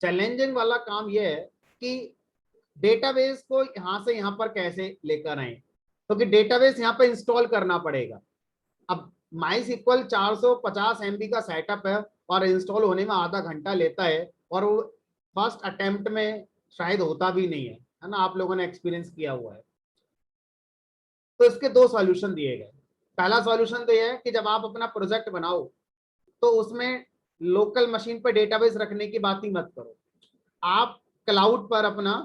Challenging वाला काम यह है कि डेटाबेस को यहां से यहां पर कैसे लेकर आए, क्योंकि डेटाबेस यहां पर इंस्टॉल करना पड़ेगा। अब MySQL 450 MB का सेटअप है और इंस्टॉल होने में आधा घंटा लेता है, और वो फर्स्ट अटेम्प्ट में शायद होता भी नहीं है ना, आप लोगों ने एक्सपीरियंस किया हुआ है। तो इसके दो सॉल्यूशन दिए गए। पहला सॉल्यूशन तो यह है कि जब आप अपना प्रोजेक्ट बनाओ तो उसमें लोकल मशीन पर डेटाबेस रखने की बात ही मत करो, आप क्लाउड पर अपना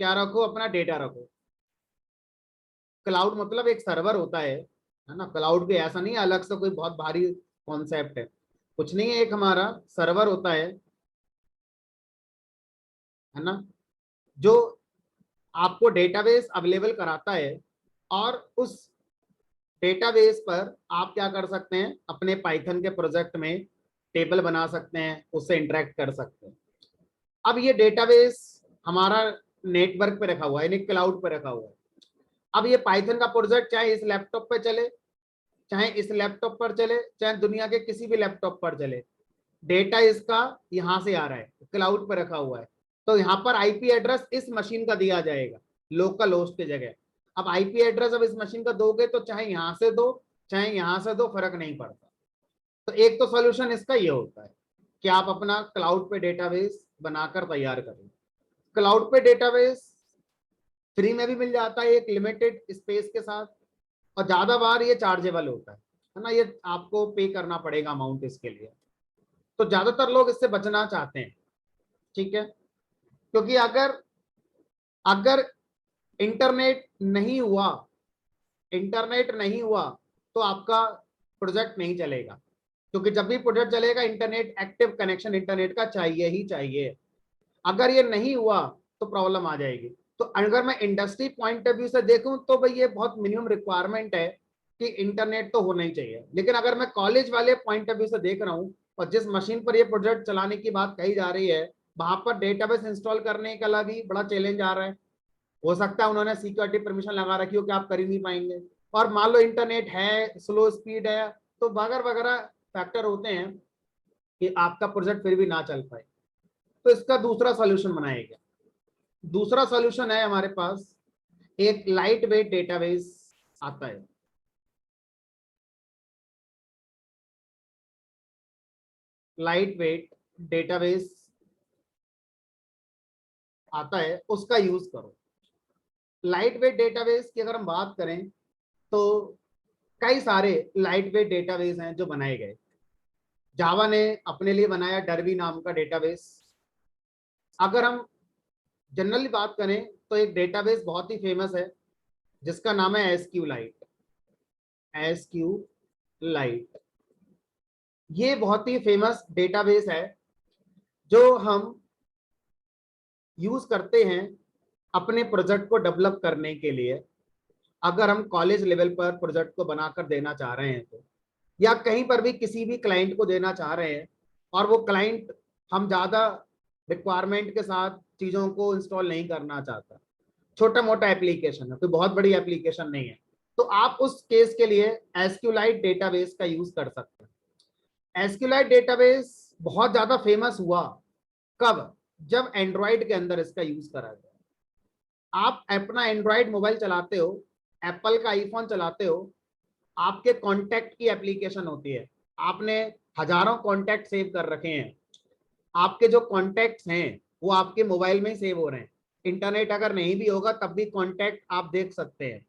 क्या रखो, अपना डेटा रखो। क्लाउड मतलब एक सर्वर होता है ना। क्लाउड भी ऐसा नहीं है अलग से कोई बहुत भारी कॉन्सेप्ट है, कुछ नहीं है, एक हमारा सर्वर होता है ना, जो आपको डेटाबेस अवेलेबल कराता है, और उस डेटाबेस पर आप क्या कर सकते हैं, अपने पाइथन के प्रोजेक्ट में टेबल बना सकते हैं, उससे इंटरेक्ट कर सकते हैं। अब ये डेटाबेस हमारा नेटवर्क पे रखा हुआ है, यानी क्लाउड पे रखा हुआ है। अब ये पाइथन का प्रोजेक्ट चाहे इस लैपटॉप पे चले, चाहे इस लैपटॉप पर चले, चाहे दुनिया के किसी भी लैपटॉप पर चले, डेटा इसका यहां से आ रहा है, क्लाउड पर रखा हुआ है। तो यहाँ पर आईपी एड्रेस इस मशीन का दिया जाएगा लोकल होस्ट की जगह। अब आईपी एड्रेस अब इस मशीन का दोगे तो चाहे यहां से दो चाहे यहां से दो, फर्क नहीं पड़ता। तो एक तो सॉल्यूशन इसका ये होता है कि आप अपना क्लाउड पे डेटाबेस बनाकर तैयार करें। क्लाउड पे डेटाबेस फ्री में भी मिल जाता है एक लिमिटेड स्पेस के साथ, और ज्यादा बार ये चार्जेबल होता है ना, ये आपको पे करना पड़ेगा अमाउंट इसके लिए। तो ज्यादातर लोग इससे बचना चाहते हैं, ठीक है, क्योंकि अगर अगर इंटरनेट नहीं हुआ इंटरनेट नहीं हुआ तो आपका प्रोजेक्ट नहीं चलेगा, क्योंकि जब भी प्रोजेक्ट चलेगा इंटरनेट, एक्टिव कनेक्शन इंटरनेट का चाहिए ही चाहिए। अगर ये नहीं हुआ तो प्रॉब्लम आ जाएगी। तो अगर मैं इंडस्ट्री पॉइंट ऑफ व्यू से देखूं तो भाई ये बहुत मिनिमम रिक्वायरमेंट है कि इंटरनेट तो होना ही चाहिए। लेकिन अगर मैं कॉलेज वाले पॉइंट ऑफ व्यू से देख रहा हूं, और जिस मशीन पर ये प्रोजेक्ट चलाने की बात कही जा रही है, वहां पर डेटाबेस इंस्टॉल करने का भी बड़ा चैलेंज आ रहा है। हो सकता है उन्होंने सिक्योरिटी परमिशन लगा रखी हो कि आप कर ही नहीं पाएंगे, और मान लो इंटरनेट है, स्लो स्पीड है, तो वगैरह वगैरह फैक्टर होते हैं कि आपका प्रोजेक्ट फिर भी ना चल पाए। तो इसका दूसरा सॉल्यूशन बनाया गया। दूसरा सॉल्यूशन है हमारे पास, एक लाइट वेट डेटाबेस आता है। लाइट वेट डेटाबेस आता है, उसका यूज करो। लाइट वेट डेटाबेस की अगर हम बात करें तो कई सारे लाइट वेट डेटाबेस हैं जो बनाए गए। जावा ने अपने लिए बनाया डरबी नाम का डेटाबेस। अगर हम जनरली बात करें तो एक डेटाबेस बहुत ही फेमस है जिसका नाम है एसक्यू लाइट। एसक्यू लाइट ये बहुत ही फेमस डेटाबेस है जो हम यूज करते हैं अपने प्रोजेक्ट को डेवलप करने के लिए। अगर हम कॉलेज लेवल पर प्रोजेक्ट को बनाकर देना चाह रहे हैं तो, या कहीं पर भी किसी भी क्लाइंट को देना चाह रहे हैं, और वो क्लाइंट हम ज्यादा रिक्वायरमेंट के साथ चीजों को इंस्टॉल नहीं करना चाहता, छोटा मोटा एप्लीकेशन है, कोई बहुत बड़ी एप्लीकेशन नहीं है, तो आप उस केस के लिए एसक्यूलाइट डेटाबेस का यूज कर सकते हैं। एसक्यूलाइट डेटाबेस बहुत ज्यादा फेमस हुआ कब, जब एंड्रॉइड के अंदर इसका यूज करा गया। आप अपना एंड्रॉइड मोबाइल चलाते हो, एप्पल का आईफोन चलाते हो, आपके कॉन्टैक्ट की एप्लीकेशन होती है, आपने हजारों कॉन्टैक्ट सेव कर रखे हैं, आपके जो कॉन्टैक्ट्स हैं वो आपके मोबाइल में ही सेव हो रहे हैं। इंटरनेट अगर नहीं भी होगा तब भी कॉन्टैक्ट आप देख सकते हैं,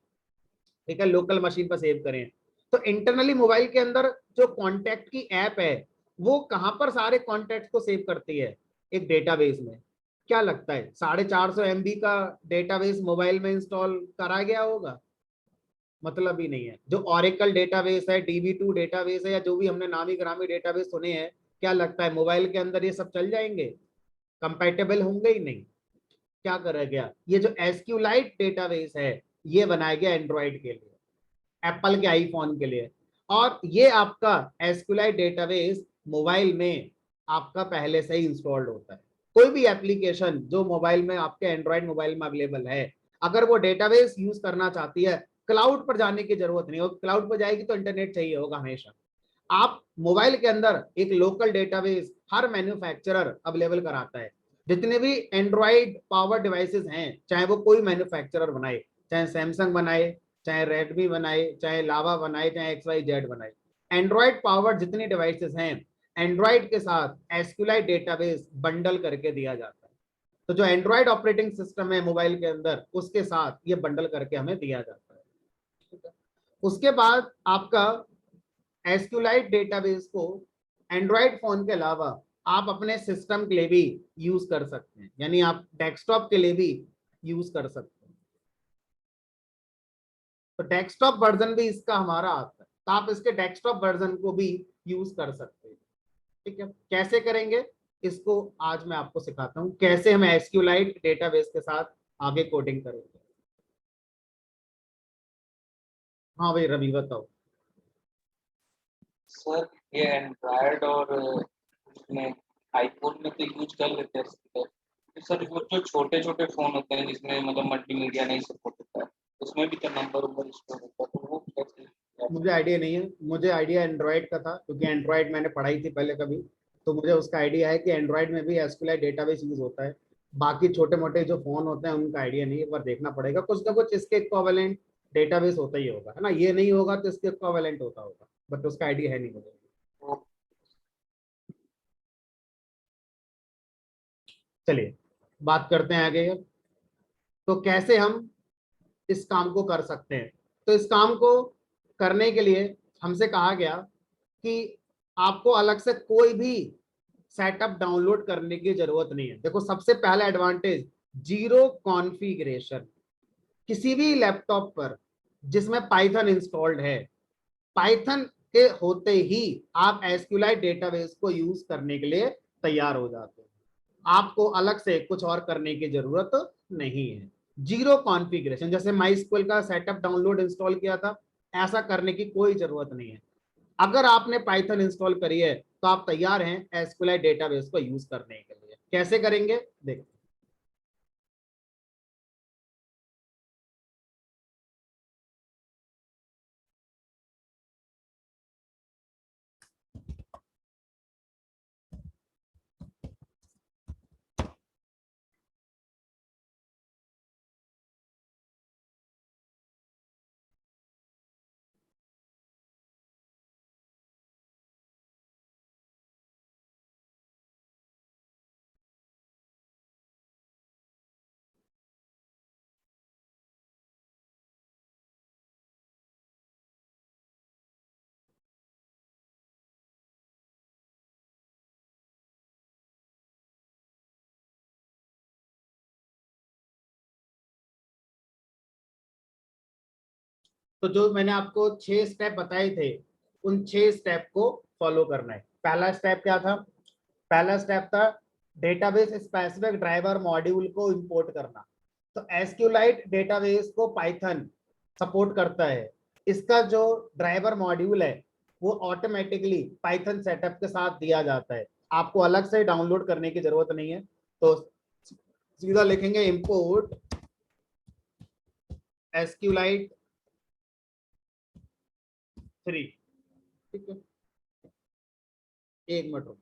ठीक है, लोकल मशीन पर सेव करें। तो इंटरनली मोबाइल के अंदर जो कॉन्टैक्ट की ऐप है वो कहां पर सारे कॉन्टैक्ट को सेव करती है, एक डेटाबेस में। क्या लगता है 450 MB का डेटाबेस मोबाइल में इंस्टॉल करा गया होगा? मतलब ही नहीं है। जो ऑरेकल डेटाबेस है, DB2 डेटाबेस है, या जो भी हमने नामी ग्रामी डेटाबेस सुने हैं, क्या लगता है मोबाइल के अंदर ये सब चल जाएंगे? कंपैटिबल होंगे ही नहीं। क्या करा गया, ये जो एसक्यूलाइट डेटाबेस है ये बनाया गया एंड्रॉइड के लिए, एप्पल के आईफोन के लिए, और ये आपका एसक्यूलाइट डेटाबेस मोबाइल में आपका पहले से ही इंस्टॉल्ड होता है। कोई भी एप्लीकेशन जो मोबाइल में आपके एंड्रॉइड मोबाइल में अवेलेबल है, अगर वो डेटाबेस यूज करना चाहती है, क्लाउड पर जाने की जरूरत नहीं होगी। क्लाउड पर जाएगी तो इंटरनेट चाहिए होगा हमेशा। आप मोबाइल के अंदर एक लोकल डेटाबेस हर मैन्युफैक्चरर अवेलेबल कराता है, जितने भी एंड्रॉइड पावर डिवाइसेस हैं, चाहे वो कोई मैन्युफैक्चरर बनाए, चाहे सैमसंग बनाए, चाहे रेडमी बनाए, चाहे लावा बनाए, चाहे एक्स वाई जेड बनाए, एंड्रॉइड पावर जितनी डिवाइसेस हैं, एंड्रॉइड के साथ एसक्यूएलाइट डेटाबेस बंडल करके दिया जाता है। तो जो एंड्रॉइड ऑपरेटिंग सिस्टम है मोबाइल के अंदर, उसके साथ ये बंडल करके हमें दिया जाता है। ठीक है? उसके बाद आपका एसक्यूएलाइट डेटाबेस को एंड्रॉइड फोन के अलावा आप अपने सिस्टम के लिए भी यूज कर सकते हैं, यानी आप डेस्कटॉप के लिए भी यूज कर सकते हैं। तो डेस्कटॉप वर्जन भी इसका हमारा आता है, तो आप इसके डेस्कटॉप वर्जन को भी यूज कर सकते हैं। ठीक है, कैसे करेंगे इसको आज मैं आपको सिखाता हूं, कैसे हम एसक्यूएलाइट डेटाबेस के साथ आगे कोडिंग करेंगे। हाँ भाई रवि बताओ। सर ये एंड्रॉयड और उसमें आईफोन में तो यूज कर लेते हैं तो सर वो जो छोटे छोटे फोन होते हैं जिसमें मतलब मल्टीमीडिया नहीं सपोर्ट होता है, उसमें भी तो नंबर उम्बर स्टोर होता है, तो वो कैसे? मुझे आइडिया नहीं है, मुझे आइडिया एंड्रॉइड का था, क्योंकि एंड्रॉइड मैंने पढ़ाई थी पहले कभी, तो मुझे उसका आइडिया है कि एंड्रॉइड में भी एसक्यूएलाइट डेटाबेस यूज होता है। बाकी छोटे मोटे जो फोन होते हैं उनका आइडिया नहीं है, एक बार देखना पड़ेगा, कुछ ना कुछ इसके इक्विवेलेंट डेटाबेस होता ही होगा, है ना, ये नहीं होगा तो इसके इक्विवेलेंट होता होगा, बट उसका आइडिया है नहीं मुझे। वो चलिए बात करते हैं आगे। तो कैसे हम इस काम को कर सकते हैं, तो इस काम को करने के लिए हमसे कहा गया कि आपको अलग से कोई भी सेटअप डाउनलोड करने की जरूरत नहीं है। देखो सबसे पहला एडवांटेज, जीरो कॉन्फ़िगरेशन। किसी भी लैपटॉप पर जिसमें पाइथन इंस्टॉल्ड है, पाइथन के होते ही आप एसक्यूएलाइट डेटाबेस को यूज करने के लिए तैयार हो जाते हैं। आपको अलग से कुछ और करने की जरूरत नहीं है। जीरो कॉन्फ़िगरेशन, जैसे माइस्क्वेल का सेटअप डाउनलोड इंस्टॉल किया था, ऐसा करने की कोई जरूरत नहीं है। अगर आपने पाइथन इंस्टॉल करी है तो आप तैयार हैं एसक्यूएलाइट डेटाबेस को यूज करने के लिए। कैसे करेंगे देखते हैं। तो जो मैंने आपको 6 स्टेप बताए थे, उन 6 स्टेप को फॉलो करना है। पहला स्टेप क्या था? पहला स्टेप था डेटाबेस स्पेसिफिक ड्राइवर मॉड्यूल को इंपोर्ट करना। तो एसक्यूएलाइट डेटाबेस को पाइथन सपोर्ट करता है, इसका जो ड्राइवर मॉड्यूल है वो ऑटोमेटिकली पाइथन सेटअप के साथ दिया जाता है, आपको अलग से डाउनलोड करने की जरूरत नहीं है। तो सीधा लिखेंगे इंपोर्ट एसक्यूएलाइट 3। ठीक है, एक मिनट रुकिए।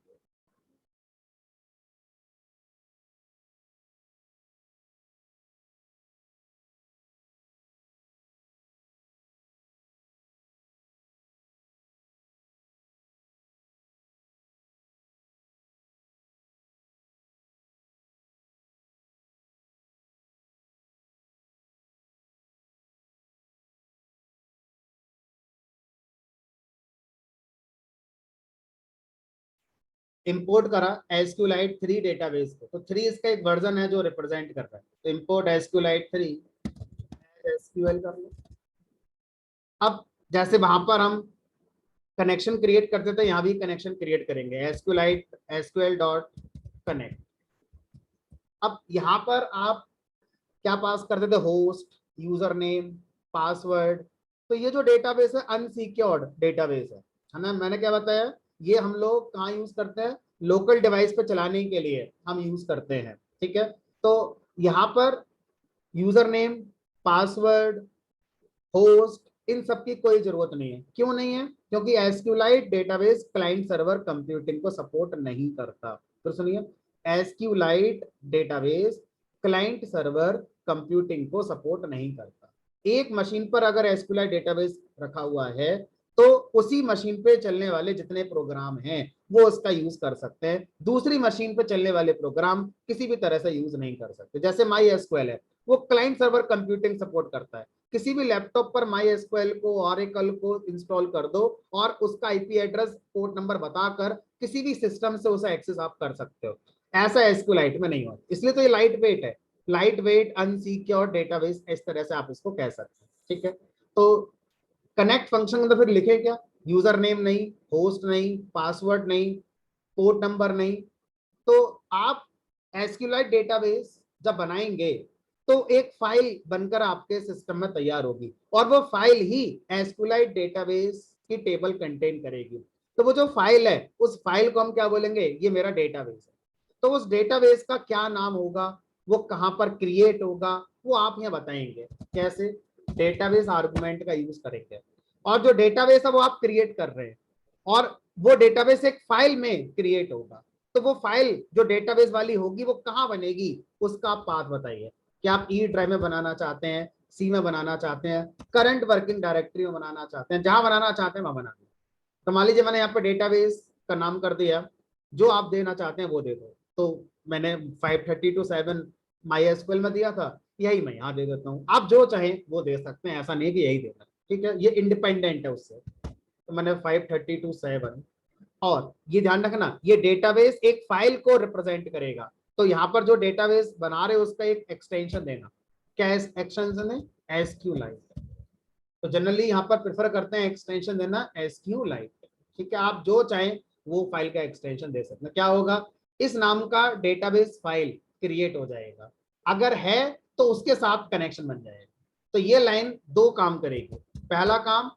इंपोर्ट करा एसक्यूएलाइट 3 डेटाबेस को, तो 3 इसका एक वर्जन है जो रिप्रेजेंट कर रहा है, तो इंपोर्ट एसक्यूएलाइट 3 एसक्यूएल कर लो। अब जैसे वहां पर हम कनेक्शन क्रिएट करते थे, यहाँ भी कनेक्शन क्रिएट करेंगे, एसक्यूएलाइट एसक्यूएल डॉट कनेक्ट। अब यहाँ पर आप क्या पास करते थे? Host, user name, password. तो ये जो डेटाबेस है अनसिक्योर्ड डेटाबेस है ना, मैंने क्या बताया, ये हम लोग कहाँ यूज करते हैं? लोकल डिवाइस पे चलाने के लिए हम यूज करते हैं। ठीक है, तो यहाँ पर यूजर नेम, पासवर्ड, होस्ट, इन सब की कोई जरूरत नहीं है। क्यों नहीं है? क्योंकि एसक्यूएलाइट डेटाबेस क्लाइंट सर्वर कंप्यूटिंग को सपोर्ट नहीं करता। तो सुनिए, SQLite database client server computing को सपोर्ट नहीं करता। एक मशीन पर अगर SQLite डेटाबेस रखा हुआ है तो उसी मशीन पे चलने वाले जितने प्रोग्राम हैं वो उसका यूज कर सकते हैं, दूसरी मशीन पे चलने वाले प्रोग्राम किसी भी तरह से यूज नहीं कर सकते। जैसे MySQL है, वो क्लाइंट सर्वर कंप्यूटिंग सपोर्ट करता है, किसी भी लैपटॉप पर MySQL को, ऑरेकल को इंस्टॉल कर दो और उसका IP एड्रेस, पोर्ट नंबर बताकर किसी भी सिस्टम से उसे एक्सेस आप कर सकते हो। ऐसा SQLite में नहीं होता, इसलिए तो ये लाइट वेट है, लाइट वेट अनसिक्योर डेटाबेस, इस तरह से आप इसको कह सकते हैं। ठीक है, तो कनेक्ट फंक्शन में तो फिर लिखे क्या, यूजर नेम नहीं, होस्ट नहीं, पासवर्ड नहीं, पोर्ट नंबर नहीं। तो आप SQLite डेटाबेस जब बनाएंगे तो एक फाइल बनकर आपके सिस्टम में तैयार होगी और वो फाइल ही SQLite डेटाबेस की टेबल कंटेन करेगी। तो वो जो फाइल है उस फाइल को हम क्या बोलेंगे, ये मेरा डेटाबेस है। तो उस डेटाबेस का क्या नाम होगा, वो कहां पर क्रिएट होगा, वो आप यहाँ बताएंगे। कैसे, डेटाबेस आर्गुमेंट का यूज करेंगे और जो डेटाबेस है वो आप क्रिएट कर रहे हैं और वो डेटाबेस एक फाइल में क्रिएट होगा। तो वो फाइल जो डेटाबेस वाली होगी वो कहाँ बनेगी, उसका आप पाथ बताइए कि आप ई ड्राइव में बनाना चाहते हैं, सी में बनाना चाहते हैं, करंट वर्किंग डायरेक्टरी में बनाना चाहते हैं, जहां बनाना चाहते हैं वहां बना दें। तो मान लीजिए मैंने यहाँ पे डेटाबेस का नाम कर दिया, जो आप देना चाहते हैं वो दे दो। तो मैंने 532 MySQL में दिया था, यही मैं यहाँ दे देता हूँ। आप जो चाहें वो दे सकते हैं, ऐसा नहीं कि यही देना। ठीक है, ये इंडिपेंडेंट है उससे। तो मैंने 532 और ये ध्यान रखना, ये डेटाबेस एक फाइल को रिप्रेजेंट करेगा। तो यहाँ पर जो डेटाबेस बना रहे हो उसका एक एक्सटेंशन देना। क्या एक्सटेंशन है, SQLite। तो जनरली यहाँ पर प्रेफर करते हैं एक्सटेंशन देना SQLite। ठीक है, आप जो चाहें वो फाइल का एक्सटेंशन दे सकते हैं। क्या होगा, इस नाम का डेटाबेस फाइल क्रिएट हो जाएगा, अगर है तो उसके साथ कनेक्शन बन जाएगा। तो ये लाइन दो काम करेगी। पहला काम,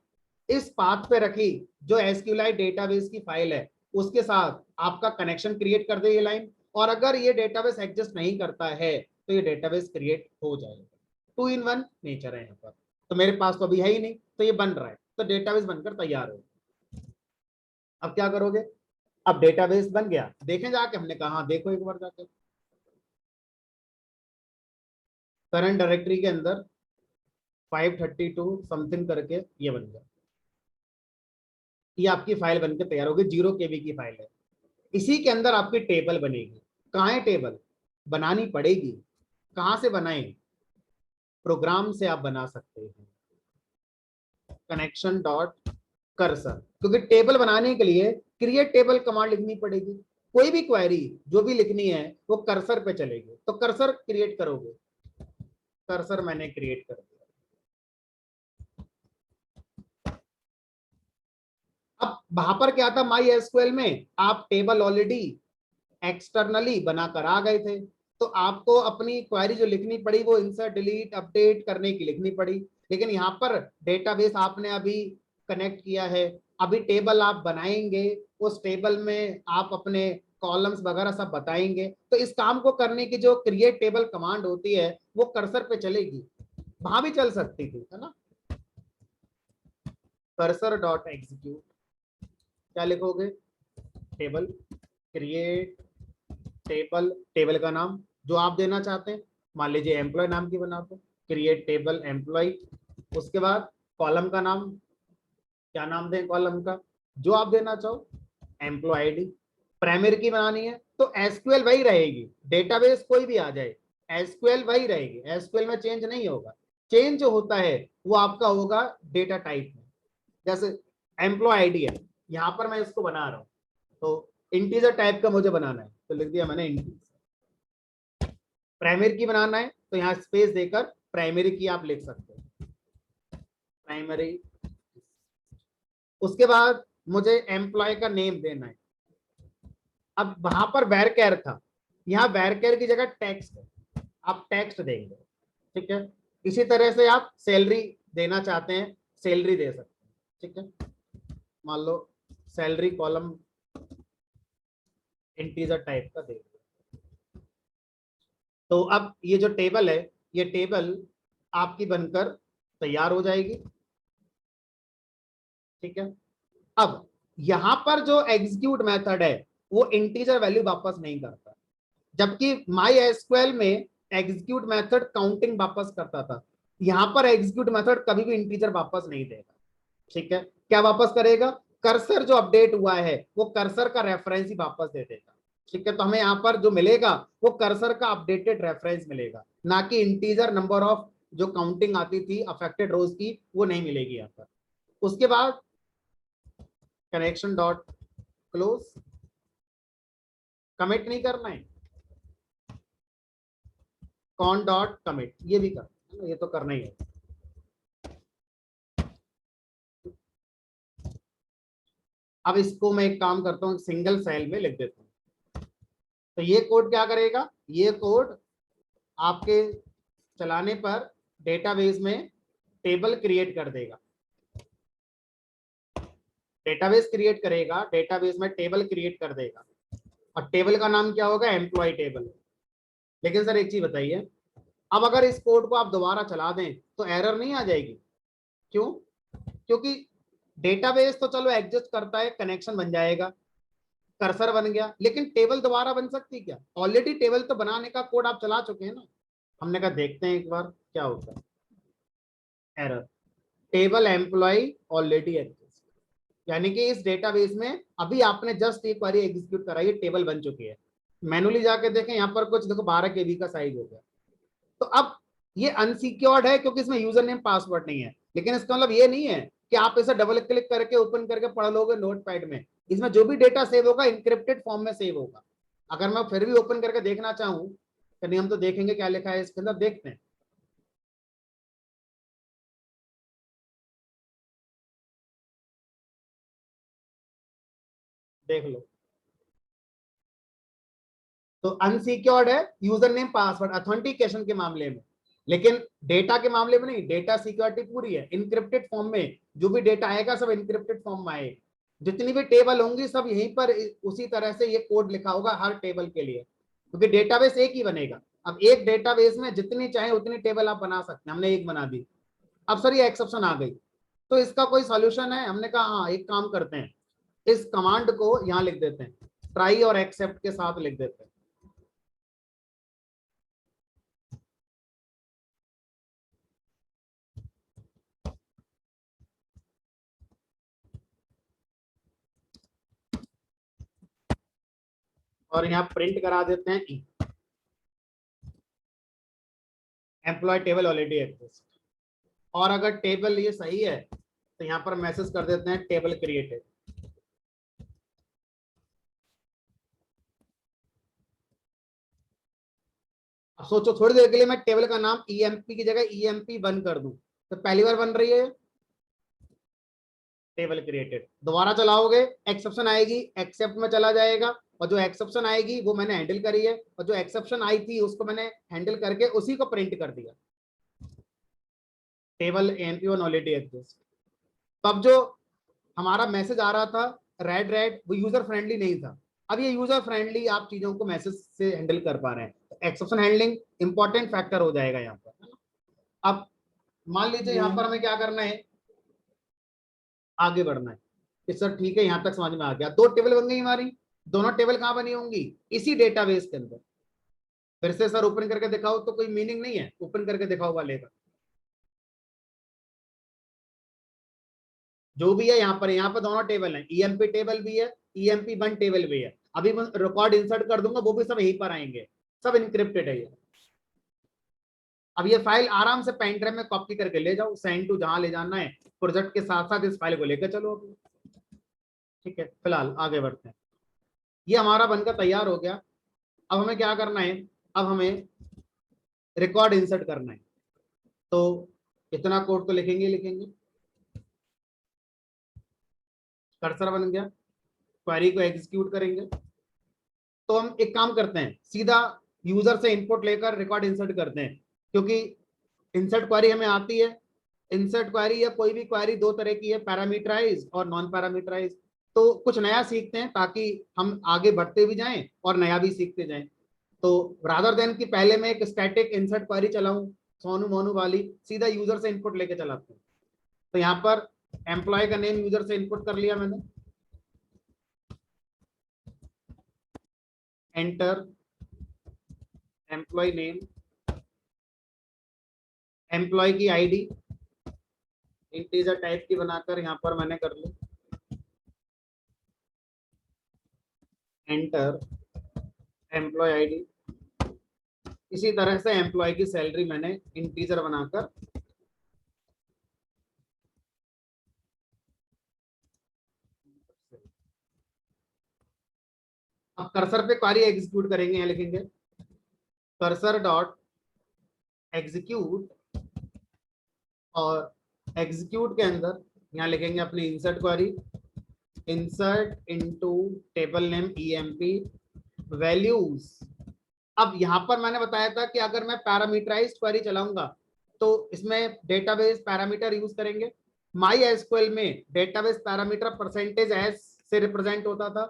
इस पाथ पे रखी जो SQLite डेटाबेस की फाइल है उसके साथ आपका कनेक्शन क्रिएट कर दे ये लाइन, और अगर ये डेटाबेस एग्जिस्ट नहीं करता है तो ये डेटाबेस क्रिएट हो जाएगा। 2 in 1 नेचर है यहाँ पर। तो मेरे पास तो अभी है ही नहीं, तो ये बन रहा है, तो डेटाबेस बनकर तैयार हो। अब क्या करोगे, अब डेटाबेस बन गया, देखें जाके, हमने कहा देखो एक बार जाके करंट डायरेक्टरी के अंदर 532 समथिंग करके ये बन गया। ये आपकी फाइल बनकर तैयार होगी, 0 KB की फाइल है। इसी के अंदर आपकी टेबल बनेगी। कहाँ है टेबल, बनानी पड़ेगी। कहाँ से बनाएं, प्रोग्राम से आप बना सकते हैं, कनेक्शन डॉट कर्सर। क्योंकि टेबल बनाने के लिए क्रिएट टेबल कमांड लिखनी पड़ेगी। कोई भी क्वेरी जो भी लिखनी है वो कर्सर पे चलेगी। तो कर्सर क्रिएट करोगे, कर्सर मैंने क्रिएट कर दिया। अब वहां पर क्या था, MySQL में आप टेबल ऑलरेडी एक्सटर्नली बनाकर आ गए थे, तो आपको अपनी क्वेरी जो लिखनी पड़ी वो इंसर्ट डिलीट अपडेट करने की लिखनी पड़ी। लेकिन यहाँ पर डेटाबेस आपने अभी कनेक्ट किया है, अभी टेबल आप बनाएंगे, उस टेबल में आप अपने कॉलम्स वगैरह सब बताएंगे। तो इस काम को करने की जो क्रिएट टेबल कमांड होती है वो कर्सर पे चलेगी, वहां भी चल सकती थी, है ना। कर्सर डॉट एग्जीक्यूट, क्या लिखोगे, टेबल, क्रिएट टेबल, टेबल का नाम जो आप देना चाहते हैं, मान लीजिए एम्प्लॉय नाम की बना दो, क्रिएट टेबल एम्प्लॉय। उसके बाद कॉलम का नाम, क्या नाम दें कॉलम का, जो आप देना चाहो, एम्प्लॉय आईडी। प्राइमरी की बनानी है तो एसक्यूएल वही रहेगी, डेटाबेस कोई भी आ जाए एसक्यूएल वही रहेगी, एसक्यूएल में चेंज नहीं होगा। चेंज जो होता है वो आपका होगा डेटा टाइप में। जैसे एम्प्लॉय आईडी है, यहाँ पर मैं इसको बना रहा हूँ, तो इंटीजर टाइप का मुझे बनाना है तो लिख दिया मैंने इंटीजर। प्राइमरी की बनाना है तो यहाँ स्पेस देकर प्राइमरी की आप लिख सकते हो, प्राइमरी। उसके बाद मुझे एम्प्लॉय का नेम देना है। अब वहां पर वैरकैर था, यहाँ वैरकैर की जगह टेक्स्ट है, आप टेक्स्ट देंगे। ठीक है, इसी तरह से आप सैलरी देना चाहते हैं, सैलरी दे सकते हैं। ठीक है, मान लो सैलरी कॉलम इंटीजर टाइप का दे दिया। तो अब ये जो टेबल है, ये टेबल आपकी बनकर तैयार हो जाएगी। ठीक है, अब यहां पर जो एग्जीक्यूट मेथड है वो इंटीजर वैल्यू वापस नहीं करता, जबकि माई एसक्यूएल में एग्जीक्यूट मेथड काउंटिंग वापस करता था, यहां पर एग्जीक्यूट मेथड कभी भी इंटीजर वापस नहीं देगा। ठीक है, क्या वापस करेगा? कर्सर जो अपडेट हुआ है वो कर्सर का रेफरेंस ही वापस दे देगा। ठीक है, तो हमें यहाँ पर जो मिलेगा वो कर्सर का अपडेटेड रेफरेंस मिलेगा, ना कि इंटीजर नंबर ऑफ जो काउंटिंग आती थी अफेक्टेड रोज की, वो नहीं मिलेगी यहाँ पर। उसके बाद कनेक्शन डॉट क्लोज, कमिट नहीं करना है, कॉन डॉट कमिट ये भी करना है, ये तो करना ही है। अब इसको मैं एक काम करता हूँ, सिंगल सेल में लिख देता हूँ। तो ये कोड क्या करेगा? ये कोड आपके चलाने पर डेटाबेस में टेबल क्रिएट कर देगा, डेटाबेस क्रिएट करेगा, डेटाबेस में टेबल क्रिएट कर देगा, और टेबल का नाम क्या होगा? Employ table. लेकिन सर एक चीज बताइए, अब अगर इस कोड को आप दोबारा चला दें तो एरर नहीं आ जाएगी? क्यों? क्योंकि डेटाबेस तो चलो एग्जिस्ट करता है, कनेक्शन बन जाएगा, कर्सर बन गया, लेकिन टेबल दोबारा बन सकती क्या? ऑलरेडी टेबल तो बनाने का कोड आप चला चुके हैं ना। हमने कहा देखते हैं एक बार क्या होता है। Error, table employee already exist, यानी कि इस डेटाबेस में अभी आपने जस्ट एक बार एग्जीक्यूट करा, ये टेबल बन चुकी है। मैनुअली जाके देखें, यहाँ पर कुछ देखो 12 KB का साइज हो गया। तो अब ये अनसिक्योर्ड है क्योंकि इसमें यूजर नेम पासवर्ड नहीं है, लेकिन इसका मतलब ये नहीं है कि आप इसे डबल क्लिक करके ओपन करके पढ़ लोगे नोटपैड में। इसमें जो भी डेटा सेव होगा इंक्रिप्टेड फॉर्म में सेव होगा। अगर मैं फिर भी ओपन करके देखना चाहूं तो नहीं, हम तो देखेंगे क्या लिखा है इसके अंदर, देखते हैं। देख लो, तो अनसिक्योर्ड है यूजर नेम पासवर्ड अथेंटिकेशन के मामले में, लेकिन डेटा के मामले में नहीं। डेटा सिक्योरिटी पूरी है, इनक्रिप्टेड फॉर्म में जो भी डेटा आएगा सब इनक्रिप्टेड फॉर्म में आएगा। जितनी भी टेबल होंगी सब यहीं पर उसी तरह से ये कोड लिखा होगा हर टेबल के लिए, क्योंकि डेटाबेस एक ही बनेगा। अब एक डेटाबेस में जितनी चाहे उतनी टेबल आप बना सकते हैं, हमने एक बना दी। अब सर ये एक्सेप्शन आ गई, तो इसका कोई सॉल्यूशन है? हमने कहा हाँ, एक काम करते हैं, इस कमांड को यहाँ लिख देते हैं, ट्राई और एक्सेप्ट के साथ लिख देते हैं। और यहाँ प्रिंट करा देते हैं ई, एम्प्लॉय टेबल ऑलरेडी एग्जिस्ट। और अगर टेबल ये सही है तो यहाँ पर मैसेज कर देते हैं टेबल क्रिएटेड। अब सोचो थोड़ी देर के लिए मैं टेबल का नाम ईएमपी की जगह ईएमपी बंद कर दूं, तो पहली बार बन रही है टेबल क्रिएटेड। दोबारा चलाओगे एक्सेप्शन आएगी, एक्सेप्ट में चला जाएगा, और जो एक्सेप्शन आएगी वो मैंने हैंडल करी है, और जो एक्सेप्शन आई थी उसको मैंने हैंडल करके उसी को प्रिंट कर दिया, table AMP one already exist. तब जो हमारा मैसेज आ रहा था रेड रेड, वो यूजर फ्रेंडली नहीं था। अब ये यूजर फ्रेंडली आप चीजों को मैसेज से हैंडल कर पा रहे हैं, तो एक्सेप्शन हैंडलिंग इंपॉर्टेंट फैक्टर हो जाएगा यहाँ पर। अब मान लीजिए यहाँ पर हमें क्या करना है, आगे बढ़ना है कि सर ठीक है यहाँ तक समझ में आ गया, दो टेबल बन गई हमारी। दोनों टेबल कहाँ बनी होंगी? इसी डेटाबेस के अंदर। फिर से सर ओपन करके दिखाओ, तो कोई मीनिंग नहीं है ओपन करके दिखाओ वाले का। जो भी है यहाँ पर दोनों टेबल हैं, ईएमपी टेबल भी है, ईएमपी वन टेबल भी है। अभी मैं रिकॉर्ड इंसर्ट कर दूंगा, वो भी सब यहीं पर आएंगे, सब इनक्रिप्टेड है ये। अब ये फाइल आराम से पेन ड्राइव में कॉपी करके ले जाओ, सेंड टू जहां ले जाना है, प्रोजेक्ट के साथ साथ इस फाइल को लेकर चलो अभी। ठीक है, फिलहाल आगे बढ़ते हैं। ये हमारा बनकर तैयार हो गया। अब हमें क्या करना है? अब हमें रिकॉर्ड इंसर्ट करना है। तो इतना कोड तो लिखेंगे लिखेंगे, कर्सर बन गया, क्वेरी को एग्जीक्यूट करेंगे। तो हम एक काम करते हैं, सीधा यूजर से इनपुट लेकर रिकॉर्ड इंसर्ट करते हैं, क्योंकि इंसर्ट क्वेरी हमें आती है। इंसर्ट क्वेरी या कोई भी क्वेरी दो तरह की है, पैरामीटराइज और नॉन पैरामीटराइज। तो कुछ नया सीखते हैं ताकि हम आगे बढ़ते भी जाएं और नया भी सीखते जाएं। तो रादर देन कि पहले मैं एक स्टैटिक इंसर्ट क्वेरी चलाऊं सोनू मोनू वाली, सीधा यूजर से इनपुट लेके चलाते हैं। तो यहाँ पर एम्प्लॉय का नेम यूजर से इनपुट कर लिया मैंने, एंटर, एम्प्लॉय नेम, एम्प्लॉय की आईडी इंटीजर टाइप की बनाकर यहाँ पर मैंने कर ली, एंटर एम्प्लॉय आईडी। इसी तरह से एम्प्लॉय की सैलरी मैंने इंटीजर बनाकर अब कर्सर पे क्वेरी एग्जीक्यूट करेंगे, यहाँ लिखेंगे कर्सर डॉट एग्जीक्यूट, और एग्जीक्यूट के अंदर यहाँ लिखेंगे अपनी insert query, insert into table name EMP values. अब यहाँ पर मैंने बताया था कि अगर मैं पैरामीटराइज्ड क्वेरी चलाऊंगा तो इसमें डेटाबेस पैरामीटर यूज करेंगे। माई एसक्यूएल में डेटाबेस पैरामीटर परसेंटेज एस से रिप्रेजेंट होता था,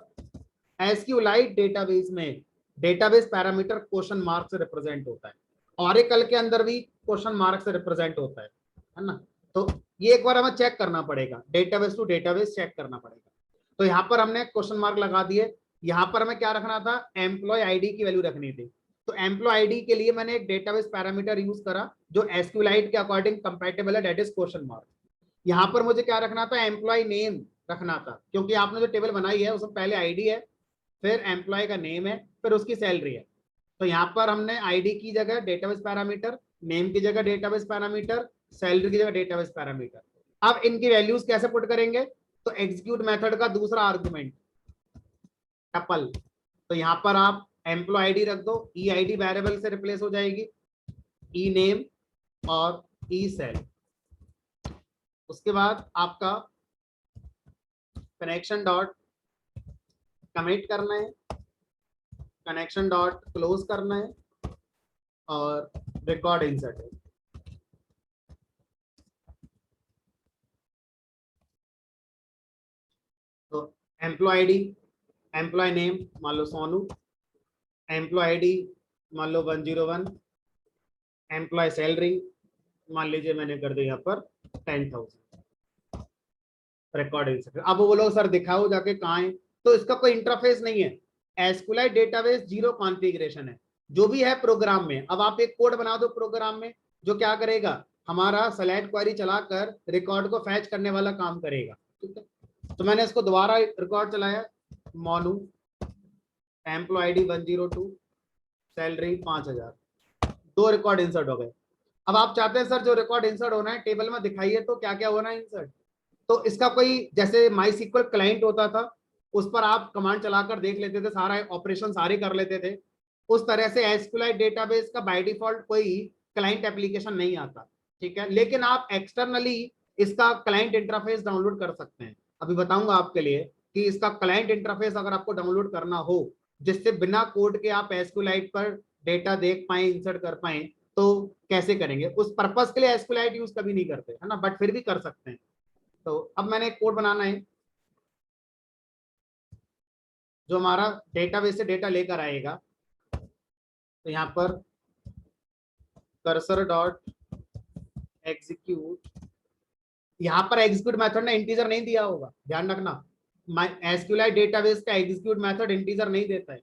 एसक्यूएलाइट डेटाबेस में डेटाबेस पैरामीटर क्वेश्चन मार्क से रिप्रेजेंट होता है, ऑरेकल के अंदर भी क्वेश्चन मार्क से रिप्रेजेंट होता है ना। तो ये एक बार हमें चेक करना पड़ेगा, डेटाबेस टू डेटाबेस चेक करना पड़ेगा। तो यहाँ पर हमने क्वेश्चन मार्क लगा दिए। यहाँ पर हमें क्या रखना था, एम्प्लॉय आईडी की वैल्यू रखनी थी। तो एम्प्लॉय आईडी के लिए मैंने एक डेटाबेस पैरामीटर यूज करा जो एसक्यूएलाइट के अकॉर्डिंग कंपैटिबल है, दैट इज क्वेश्चन मार्क। यहाँ पर मुझे क्या रखना था, एम्प्लॉय नेम रखना था, क्योंकि आपने जो टेबल बनाई है उसमें पहले आईडी है, फिर एम्प्लॉय का नेम है, फिर उसकी सैलरी है। तो यहाँ पर हमने आईडी की जगह डेटाबेस पैरामीटर, नेम की जगह डेटाबेस पैरामीटर, सैलरी की जगह डेटाबेस पैरामीटर। अब इनकी वैल्यूज कैसे पुट करेंगे, तो एग्जीक्यूट मेथड का दूसरा आर्गुमेंट टपल, तो यहाँ पर आप एम्प्लॉय आईडी रख दो, ई आईडी वेरिएबल से रिप्लेस हो जाएगी, ई नेम और ई सेल। उसके बाद आपका कनेक्शन डॉट कमिट करना है, कनेक्शन डॉट क्लोज करना है, और रिकॉर्ड इंसर्ट है। तो एम्प्लॉय आईडी, एम्प्लॉय नेम मान लो सोनू, एम्प्लॉय आईडी मान लो 101, एम्प्लॉय सैलरी मान लीजिए मैंने कर दिया यहाँ पर 10,000, रिकॉर्ड इंसर्ट। अब वो लोग सर दिखाओ जाके कहाँ है, तो इसका कोई इंटरफेस नहीं है, एसक्यूएलाइट डेटाबेस जीरो कॉन्फ़िगरेशन है, जो भी है प्रोग्राम में। अब आप एक कोड बना दो प्रोग्राम में जो क्या करेगा, हमारा सेलेक्ट क्वेरी चलाकर रिकॉर्ड को फैच करने वाला काम करेगा, ठीक है। तो मैंने इसको दोबारा रिकॉर्ड चलाया, Monu employee ID 102, salary 5,000, 2 record insert हो गए। अब आप चाहते हैं सर जो रिकॉर्ड इंसर्ट होना है टेबल में दिखाइए, तो क्या क्या होना है इंसर्ट। तो इसका कोई जैसे माई सिक्वल क्लाइंट होता था, उस पर आप कमांड चलाकर देख लेते थे, सारा ऑपरेशन सारे कर लेते थे। उस तरह से एसक्यूएलाइट डेटाबेस का बाय डिफॉल्ट कोई क्लाइंट एप्लीकेशन नहीं आता, ठीक है। लेकिन आप एक्सटर्नली इसका क्लाइंट इंटरफेस डाउनलोड कर सकते हैं। अभी बताऊंगा आपके लिए कि इसका क्लाइंट इंटरफेस अगर आपको डाउनलोड करना हो, जिससे बिना कोड के आप एसक्यूएलाइट पर डेटा देख पाए, इंसर्ट कर पाए, तो कैसे करेंगे। उस पर्पस के लिए एसक्यूएलाइट यूज कभी नहीं करते, है ना, बट फिर भी कर सकते हैं। तो अब मैंने एक कोड बनाना है जो हमारा डेटाबेस से डेटा लेकर आएगा। तो यहाँ पर कर्सर डॉट एग्जीक्यूट, यहाँ पर एग्जीक्यूट मेथड ने इंटीजर नहीं दिया होगा, ध्यान रखना। एसक्यूएलाइट डेटाबेस का एग्जीक्यूट मेथड इंटीजर नहीं देता है।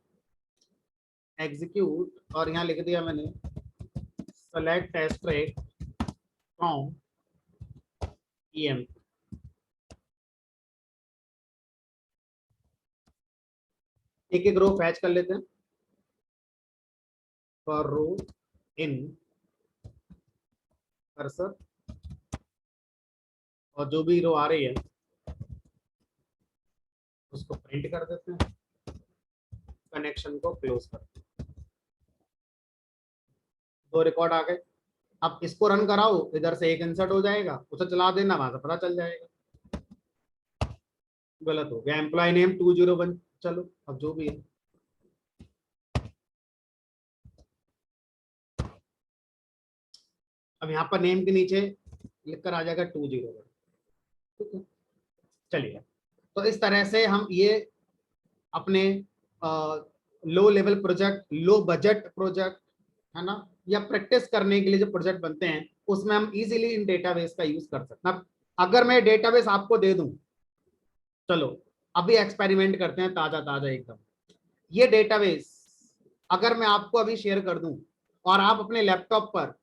एग्जीक्यूट, और यहाँ लिख दिया मैंने सेलेक्ट एस्ट्रेक फ्रॉम ईएम। एक एक रो फैच कर लेते हैं, फॉर रो इन कर्सर, और जो भी रो आ रही है उसको प्रिंट कर देते हैं, कनेक्शन को क्लोज करते हैं। 2 रिकॉर्ड आ गए। अब इसको रन कराओ, इधर से एक इंसर्ट हो जाएगा, उसे चला देना, वहां से पता चल जाएगा। गलत हो गया, एम्प्लॉय नेम 201, चलो अब जो भी है। अब यहाँ पर नेम के नीचे लिखकर आ जाएगा 201, ठीक है। चलिए, तो इस तरह से हम ये अपने low level project, low budget project, है ना, या प्रैक्टिस करने के लिए जो प्रोजेक्ट बनते हैं उसमें हम इजीली इन डेटाबेस का यूज कर सकते हैं। अब अगर मैं डेटाबेस आपको दे दूं, चलो अभी एक्सपेरिमेंट करते हैं ताजा ताजा एकदम। ये डेटाबेस अगर मैं आपको अभी शेयर कर दूं और आप अपने लैपटॉप पर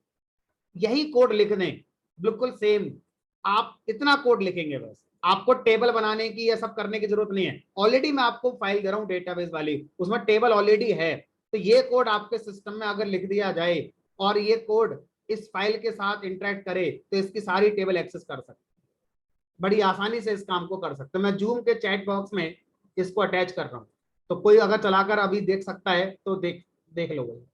यही कोड लिख दें, बिल्कुल सेम, आप इतना कोड लिखेंगे बस, आपको टेबल बनाने की या सब करने की जरूरत नहीं है। ऑलरेडी मैं आपको फाइल दे रहा हूं डेटाबेस वाली, उसमें टेबल ऑलरेडी है। तो ये कोड आपके सिस्टम में अगर लिख दिया जाए और ये कोड इस फाइल के साथ इंटरेक्ट करे तो इसकी सारी टेबल एक्सेस कर सकते, बड़ी आसानी से इस काम को कर सकते हैं। मैं जूम के चैट बॉक्स में इसको अटैच कर रहा हूँ, तो कोई अगर चलाकर अभी देख सकता है तो देख देख लो भाई।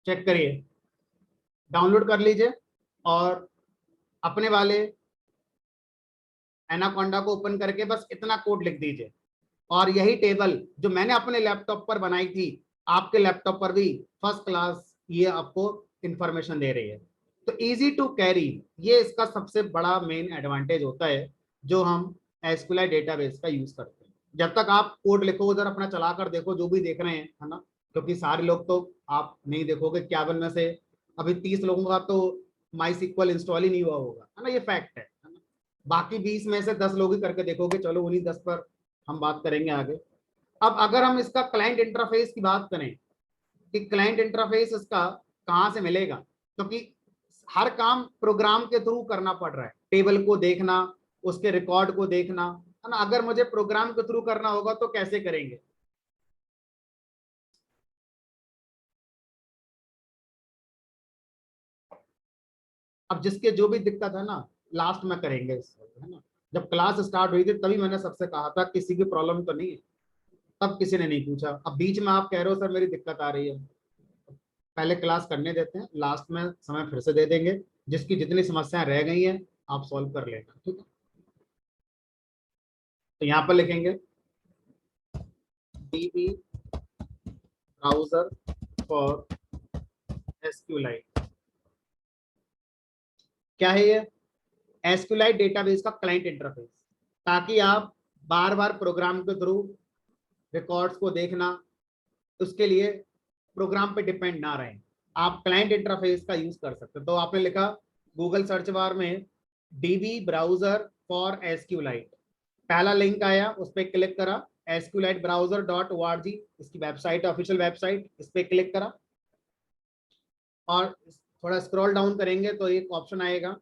चेक करिए, डाउनलोड कर लीजिए और अपने वाले एनाकोंडा को ओपन करके बस इतना कोड लिख दीजिए, और यही टेबल जो मैंने अपने लैपटॉप पर बनाई थी आपके लैपटॉप पर भी फर्स्ट क्लास ये आपको इंफॉर्मेशन दे रही है। तो इजी टू कैरी, ये इसका सबसे बड़ा मेन एडवांटेज होता है जो हम एसक्यूएल डेटाबेस का यूज करते हैं। जब तक आप कोड लिखो उधर अपना चला कर देखो जो भी देख रहे हैं, है ना, क्योंकि सारे लोग तो आप नहीं देखोगे, 51 में से अभी 30 लोगों का तो माई सिक्वल इंस्टॉल ही नहीं हुआ होगा, है ना, ये फैक्ट है ना? बाकी 20 में से 10 लोग ही करके देखोगे, चलो उन्हीं 10 पर हम बात करेंगे आगे। अब अगर हम इसका क्लाइंट इंटरफेस की बात करें कि क्लाइंट इंटरफेस इसका कहां से मिलेगा, क्योंकि हर काम प्रोग्राम के थ्रू करना पड़ रहा है, टेबल को देखना, उसके रिकॉर्ड को देखना, है ना। अगर मुझे प्रोग्राम के थ्रू करना होगा तो कैसे करेंगे? अब जिसके जो भी दिक्कत है ना, लास्ट में करेंगे इसको, है ना। जब क्लास स्टार्ट हुई थी तभी मैंने सबसे कहा था किसी की प्रॉब्लम तो नहीं है, तब किसी ने नहीं पूछा। अब बीच में आप कह रहे हो सर मेरी दिक्कत आ रही है, पहले क्लास करने देते हैं, लास्ट में समय फिर से दे देंगे, जिसकी जितनी समस्याएं रह गई हैं आप सॉल्व कर लेना, ठीक है। तो यहाँ पर लिखेंगे डीबी ब्राउजर फॉर एसक्यूएलाइट। क्या है ये? एसक्यूएलाइट डेटाबेस का क्लाइंट इंटरफेस, ताकि आप बार बार प्रोग्राम के थ्रू रिकॉर्ड्स को देखना, उसके लिए प्रोग्राम पे डिपेंड ना रहें, आप क्लाइंट इंटरफेस का यूज कर सकते हैं। तो आपने लिखा गूगल सर्च बार में डीबी ब्राउजर फॉर एसक्यूएलाइट, पहला लिंक आया, उस पर क्लिक करा, एसक्यूएलाइट ब्राउजर डॉट org, इसकी वेबसाइट, ऑफिशियल वेबसाइट, इस पर क्लिक करा और थोड़ा स्क्रॉल डाउन करेंगे तो एक ऑप्शन आएगा,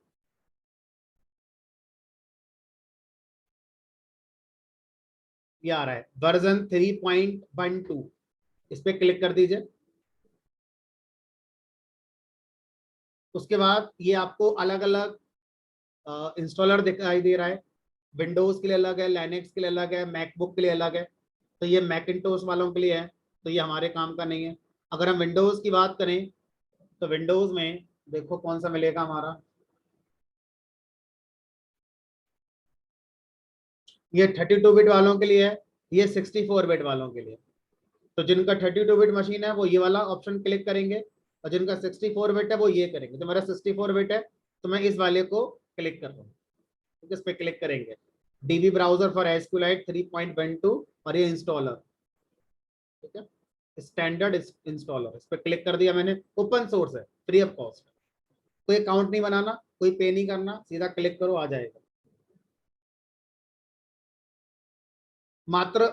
ये आ रहा है वर्जन 3.12, इस पर क्लिक कर दीजिए। उसके बाद ये आपको अलग अलग इंस्टॉलर दिखाई दे रहा है, विंडोज के लिए अलग है, लाइनेक्स के लिए अलग है, मैकबुक के लिए अलग है। तो ये मैकिंटोश वालों के लिए है, तो ये हमारे काम का नहीं है। अगर हम विंडोज की बात करें तो विंडोज में देखो कौन सा मिलेगा हमारा, ये 32 बिट वालों के लिए है, ये 64 बिट वालों के लिए। तो जिनका 32 बिट मशीन है वो ये वाला ऑप्शन क्लिक करेंगे, और जिनका 64 बिट है वो ये करेंगे। तो मेरा 64 बिट है तो मैं इस वाले को क्लिक कर रहा हूँ, इस पे क्लिक करेंगे, डीबी ब्राउजर फॉर एसक्यूएलाइट 3.12, और ये इंस्टॉलर, ठीक है, स्टैंडर्ड इंस्टॉलर, इस पर क्लिक कर दिया मैंने। ओपन सोर्स है, फ्री ऑफ कॉस्ट, कोई अकाउंट नहीं बनाना, कोई पे नहीं करना, सीधा क्लिक करो आ जाएगा। मात्र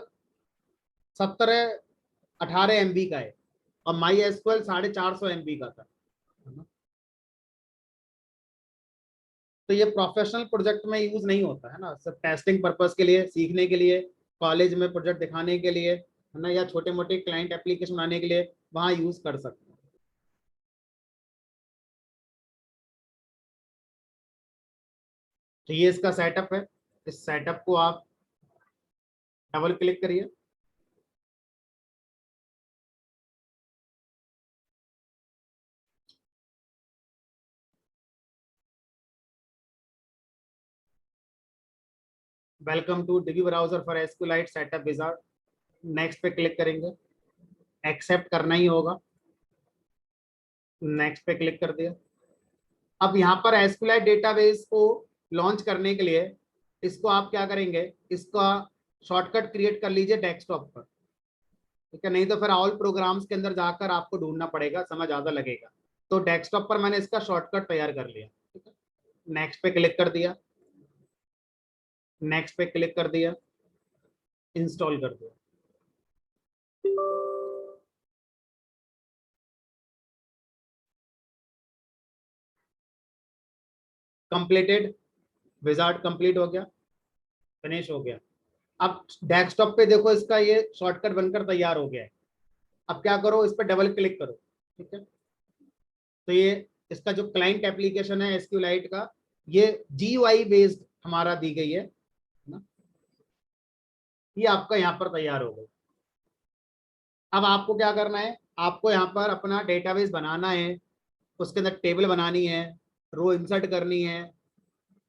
17-18 MB का है, और माई एसक्यूएल 450 MB का था। तो ये प्रोफेशनल प्रोजेक्ट में यूज नहीं होता है ना, सब टेस्टिंग पर्पस के लिए, सीखने के लिए, कॉलेज में प्रोजेक्ट दिखाने के लिए, है ना, या छोटे मोटे क्लाइंट एप्लीकेशन बनाने के लिए वहां यूज कर सकते हैं। तो ये इसका सेटअप है, इस सेटअप को आप डबल क्लिक करिए। Welcome to DB browser for SQLite setup wizard, next पे क्लिक करेंगे। एक्सेप्ट करना ही होगा। नेक्स्ट पे क्लिक कर दिया। अब यहाँ पर एसक्यूएलआई डेटाबेस को लॉन्च करने के लिए इसको आप क्या करेंगे, इसका शॉर्टकट क्रिएट कर लीजिए डेस्कटॉप पर, ठीक है, नहीं तो फिर ऑल प्रोग्राम्स के अंदर जाकर आपको ढूंढना पड़ेगा, समय ज्यादा लगेगा। तो डेस्कटॉप पर मैंने इसका शॉर्टकट तैयार कर लिया, ठीक है। नेक्स्ट पे क्लिक कर दिया, नेक्स्ट पे क्लिक कर दिया, इंस्टॉल कर दिया। कंप्लीटेड, विजार्ड कंप्लीट हो गया, फिनिश हो गया। अब डेस्कटॉप पे देखो इसका ये शॉर्टकट बनकर तैयार हो गया है। अब क्या करो, इस पर डबल क्लिक करो, ठीक है। तो ये इसका जो क्लाइंट एप्लीकेशन है एसक्यूएलआइट का, ये जीयूआई बेस्ड हमारा दी गई है ना, ये आपका यहाँ पर तैयार हो गया। अब आपको क्या करना है, आपको यहाँ पर अपना डेटाबेस बनाना है, उसके अंदर टेबल बनानी है, रो इंसर्ट करनी है,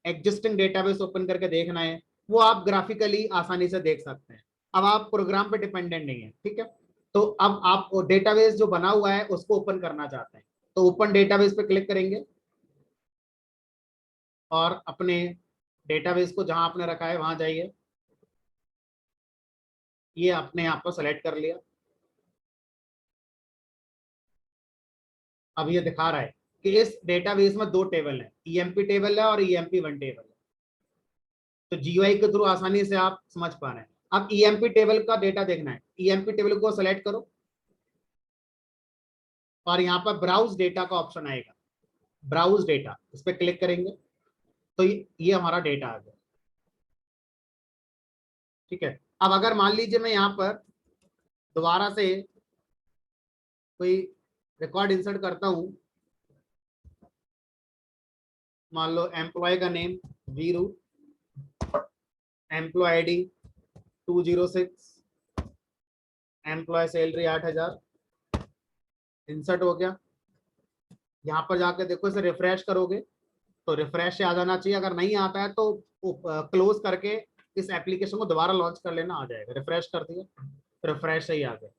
एग्जिस्टिंग डेटाबेस ओपन करके देखना है, वो आप ग्राफिकली आसानी से देख सकते हैं। अब आप प्रोग्राम पे डिपेंडेंट नहीं है, ठीक है। तो अब आप डेटाबेस जो बना हुआ है उसको ओपन करना चाहते हैं, तो ओपन डेटाबेस पे क्लिक करेंगे और अपने डेटाबेस को जहां आपने रखा है वहां जाइए। ये आपने यहाँ पर सेलेक्ट कर लिया। अब ये दिखा रहा है कि इस डेटाबेस में दो टेबल है, ईएमपी टेबल है और ईएमपी वन टेबल है। तो जीयूआई के थ्रू आसानी से आप समझ पा रहे हैं। अब ईएमपी टेबल का डेटा देखना है, ईएमपी टेबल को सेलेक्ट करो और यहाँ पर ब्राउज डेटा का ऑप्शन आएगा, ब्राउज डेटा, इस पर क्लिक करेंगे तो ये हमारा डेटा आ गया, ठीक है। अब अगर मान लीजिए मैं यहाँ पर दोबारा से कोई रिकॉर्ड इंसर्ट करता हूं, मान लो एम्प्लॉय का name Veeru, employee ID 206, employee salary 8000, insert हो गया। यहाँ पर जाकर देखो, इसे रिफ्रेश करोगे तो रिफ्रेश से आ जाना चाहिए, अगर नहीं आता है तो क्लोज करके इस एप्लीकेशन को दोबारा लॉन्च कर लेना, आ जाएगा। रिफ्रेश कर दिया, रिफ्रेश से ही आ गया।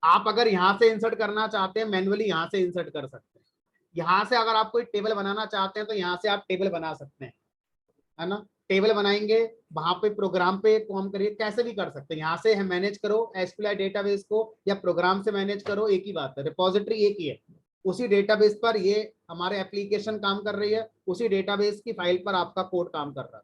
आप अगर यहाँ से इंसर्ट करना चाहते हैं मैन्युअली यहाँ से इंसर्ट कर सकते हैं, यहाँ से अगर आप कोई टेबल बनाना चाहते हैं तो यहाँ से आप टेबल बना सकते हैं, है ना। टेबल बनाएंगे, वहां पे प्रोग्राम पे कॉम करिए, कैसे भी कर सकते हैं। यहाँ से हम मैनेज करो एसक्यूएलआई डेटाबेस को या प्रोग्राम से मैनेज करो, एक ही बात है, रिपोजिटरी एक ही है। उसी डेटाबेस पर ये हमारे एप्लीकेशन काम कर रही है, उसी डेटाबेस की फाइल पर आपका कोड काम कर रहा है,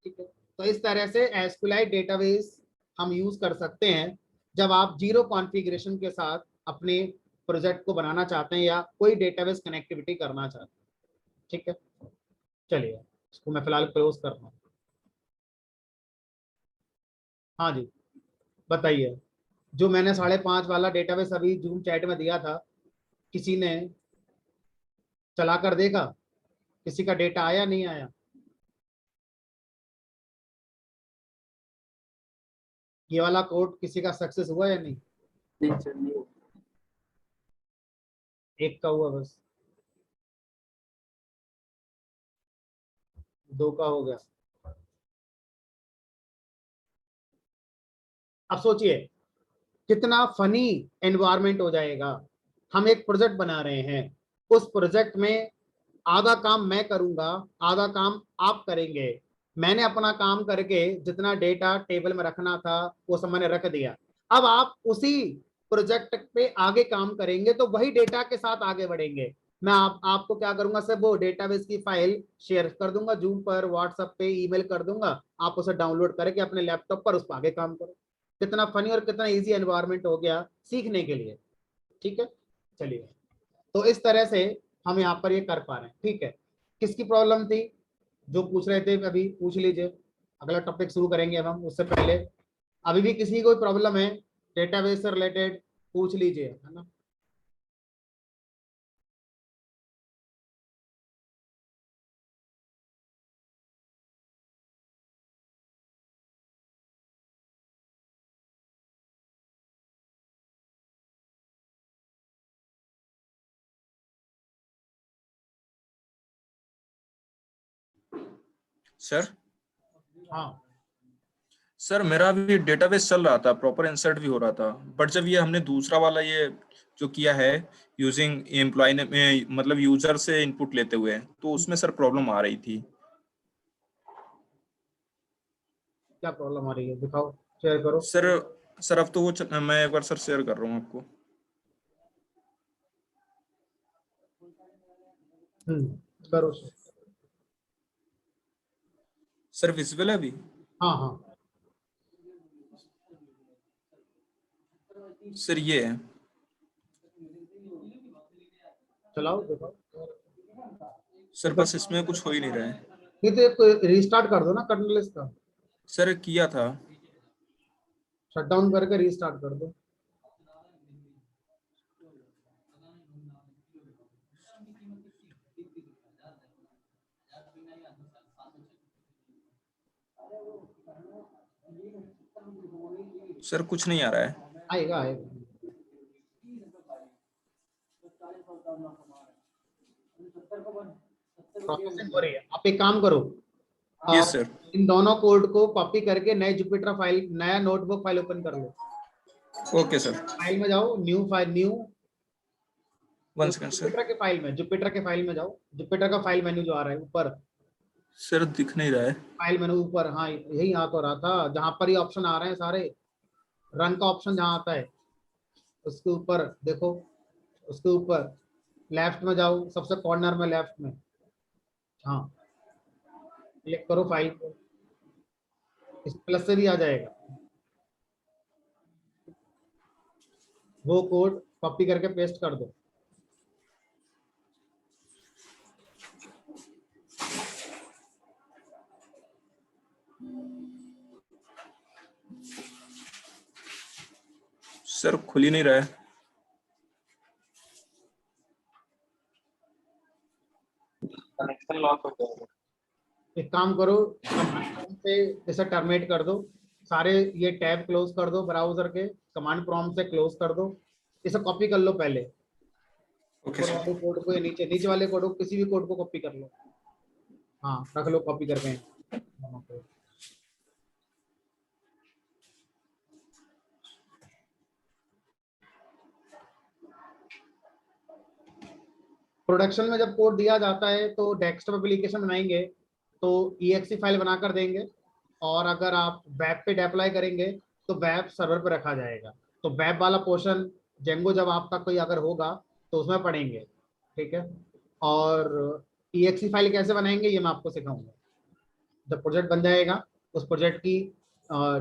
ठीक है। तो इस तरह से एसक्यूएलआई डेटाबेस हम यूज कर सकते हैं जब आप जीरो कॉन्फ़िगरेशन के साथ अपने प्रोजेक्ट को बनाना चाहते हैं या कोई डेटाबेस कनेक्टिविटी करना चाहते हैं, ठीक है। चलिए इसको मैं फिलहाल क्लोज कर रहा हूँ। हाँ जी, बताइए। जो मैंने 5.5 वाला डेटाबेस अभी जूम चैट में दिया था, किसी ने चला कर देखा, किसी का डेटा आया नहीं आया? ये वाला कोड किसी का सक्सेस हुआ या नहीं? नहीं सर, नहीं होगा। एक का हुआ बस, दो का हो गया। अब सोचिए कितना फनी एनवायरनमेंट हो जाएगा। हम एक प्रोजेक्ट बना रहे हैं, उस प्रोजेक्ट में आधा काम मैं करूंगा, आधा काम आप करेंगे। मैंने अपना काम करके जितना डेटा टेबल में रखना था वो सब मैंने रख दिया। अब आप उसी प्रोजेक्ट पे आगे काम करेंगे तो वही डेटा के साथ आगे बढ़ेंगे। मैं आपको क्या करूंगा, सब वो डेटाबेस की फाइल शेयर कर दूंगा, जूम पर, व्हाट्सएप पे, ईमेल कर दूंगा, आप उसे डाउनलोड करके अपने लैपटॉप पर उस पर आगे काम करो। कितना फनी और कितना इजी एनवायरनमेंट हो गया सीखने के लिए, ठीक है। चलिए, तो इस तरह से हम यहाँ पर ये कर पा रहे हैं, ठीक है। किसकी प्रॉब्लम थी, जो पूछ रहे थे अभी पूछ लीजिए। अगला टॉपिक शुरू करेंगे अब हम, उससे पहले अभी भी किसी की कोई प्रॉब्लम है डेटाबेस से रिलेटेड, पूछ लीजिए, है ना। सर हाँ सर मेरा भी डेटाबेस चल रहा था, प्रॉपर इंसर्ट भी हो रहा था, बट जब ये हमने दूसरा वाला ये जो किया है यूजिंग एम्प्लॉय ने मतलब यूजर से इनपुट लेते हुए, तो उसमें सर प्रॉब्लम आ रही थी। क्या प्रॉब्लम आ रही है, दिखाओ, शेयर करो। सर अब तो वो मैं एक बार सर शेयर कर रहा हूँ आपको। करो। सर विजिबल है अभी? हाँ हाँ, सर ये है। चलाओ दिखाओ। सर बस इसमें कुछ हो ही नहीं रहा है। नहीं तो एक रिस्टार्ट कर दो ना कर्नल इसका, सर किया था। शट डाउन करके रिस्टार्ट कर दो। सर कुछ नहीं आ रहा है। आएगा आएगा। प्रोसेसिंग हो रही है। आप एक काम करो, यस सर। इन दोनों कोड को कॉपी करके नए जुपिटर फाइल, नया नोटबुक फाइल ओपन कर लो। Okay sir. फाइल में जाओ, new file, new, one second sir. Jupyter के फाइल में, जुपिटर के फाइल में जाओ। जुपिटर का फाइल मेन्यू जो आ रहा है ऊपर, सर दिख नहीं रहा है। फाइल मेन्यू ऊपर, हाँ यही आ तो रहा था, जहां पर ये ऑप्शन आ रहे हैं सारे, रन का ऑप्शन जहां आता है उसके ऊपर देखो, उसके ऊपर लेफ्ट में जाओ, सबसे कॉर्नर में लेफ्ट में, हाँ क्लिक करो फाइल को, इस प्लस से भी आ जाएगा। वो कोड कॉपी करके पेस्ट कर दो। सर खुल ही नहीं रहा है। कनेक्शन लॉक हो जाएगा। एक काम करो, कमांड प्रॉम्प्ट से इसे टर्मिनेट कर दो, सारे ये टैब क्लोज कर दो, ब्राउजर के कमांड प्रॉम्प्ट से क्लोज कर दो। इसे कॉपी कर लो पहले, ओके ऊपर सर। वाले कोड को या नीचे नीचे वाले कोड को, किसी भी कोड को कॉपी कर लो। हाँ रख लो कॉपी करके। प्रोडक्शन में जब कोड दिया जाता है तो डेस्कटॉप एप्लीकेशन बनाएंगे तो exe फाइल बनाकर देंगे, और अगर आप वेब पे डिप्लॉय करेंगे तो वेब सर्वर पे रखा जाएगा। तो वेब वाला पोर्शन जेंगो जब आपका कोई अगर होगा तो उसमें पढ़ेंगे, ठीक है। और exe फाइल कैसे बनाएंगे ये मैं आपको सिखाऊंगा। जब प्रोजेक्ट बन जाएगा, उस प्रोजेक्ट की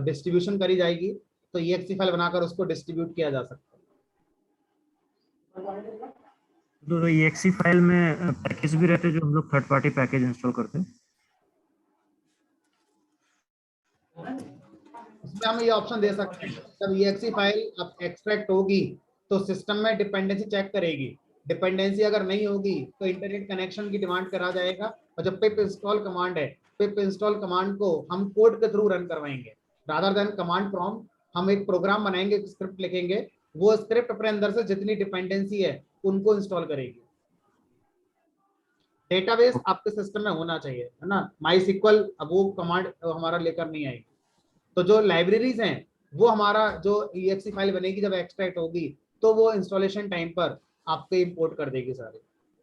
डिस्ट्रीब्यूशन करी जाएगी, तो exe फाइल बनाकर उसको डिस्ट्रीब्यूट किया जा सकता है। तो exe फाइल में पैकेज भी रहते हैं जो हम लोग थर्ड पार्टी पैकेज इंस्टॉल करते हैं। इसमें हम ये ऑप्शन दे सकते हैं, जब exe फाइल अब एक्सट्रैक्ट होगी तो सिस्टम में डिपेंडेंसी चेक करेगी, डिपेंडेंसी अगर नहीं होगी तो इंटरनेट कनेक्शन की डिमांड करा जाएगा। और जब पिप इंस्टॉल कमांड है, पिप इंस्टॉल कमांड को हम कोड के थ्रू रन करवाएंगे रादर देन कमांड प्रॉम्प्ट। हम एक प्रोग्राम बनाएंगे, एक स्क्रिप्ट लिखेंगे, वो स्क्रिप्ट अपने अंदर से जितनी डिपेंडेंसी है उनको इंस्टॉल करेगी। डेटाबेस आपके सिस्टम में होना चाहिए, है ना। माई सिक्वल अब वो कमांड हमारा लेकर नहीं आएगी, तो जो लाइब्रेरीज हैं वो हमारा जो exe फाइल बनेगी जब एक्सट्रैक्ट होगी तो वो इंस्टॉलेशन टाइम पर आपको इंपोर्ट कर देगी सारे।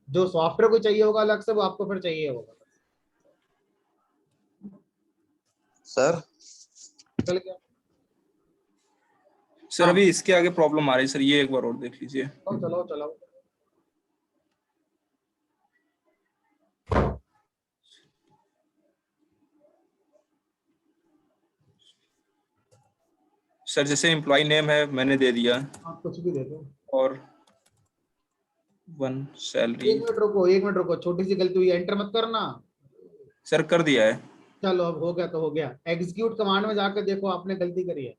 जो सॉफ्टवेयर को चाहिए होगा अलग से वो आपको फिर चाहिए होगा। सर चल गया। सर अभी इसके आगे प्रॉब्लम आ रही है सर, ये एक बार और देख लीजिए। चलो चलो। सर जैसे एम्प्लॉय नेम है मैंने दे दिया, आप कुछ भी दे दो। और 1 सैलरी। एक मिनट रुको, छोटी सी गलती हुई, एंटर मत करना। सर कर दिया है। चलो अब हो गया तो हो गया। एग्जीक्यूट कमांड में जाकर देखो आपने गलती करी है।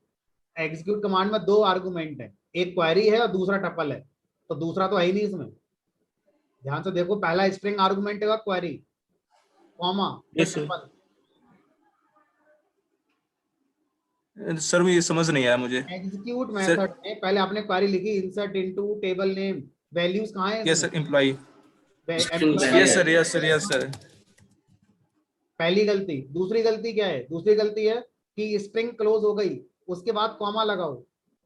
एग्जीक्यूट कमांड में 2 आर्गुमेंट है, एक क्वेरी है और दूसरा टपल है, तो दूसरा तो है ही नहीं इसमें। ध्यान से देखो, पहला स्ट्रिंग आर्गुमेंट है क्वेरी, कॉमा, टपल। सर ये समझ नहीं आया मुझे। एग्जीक्यूट मेथड में पहले आपने क्वेरी लिखी, insert into table name, values कहाँ है यस इसमें? Sir, employ. Employee yes sir, yes sir, yes sir. पहली गलती। दूसरी गलती क्या है? दूसरी गलती है कि स्ट्रिंग क्लोज हो गई, उसके बाद कॉमा लगाओ,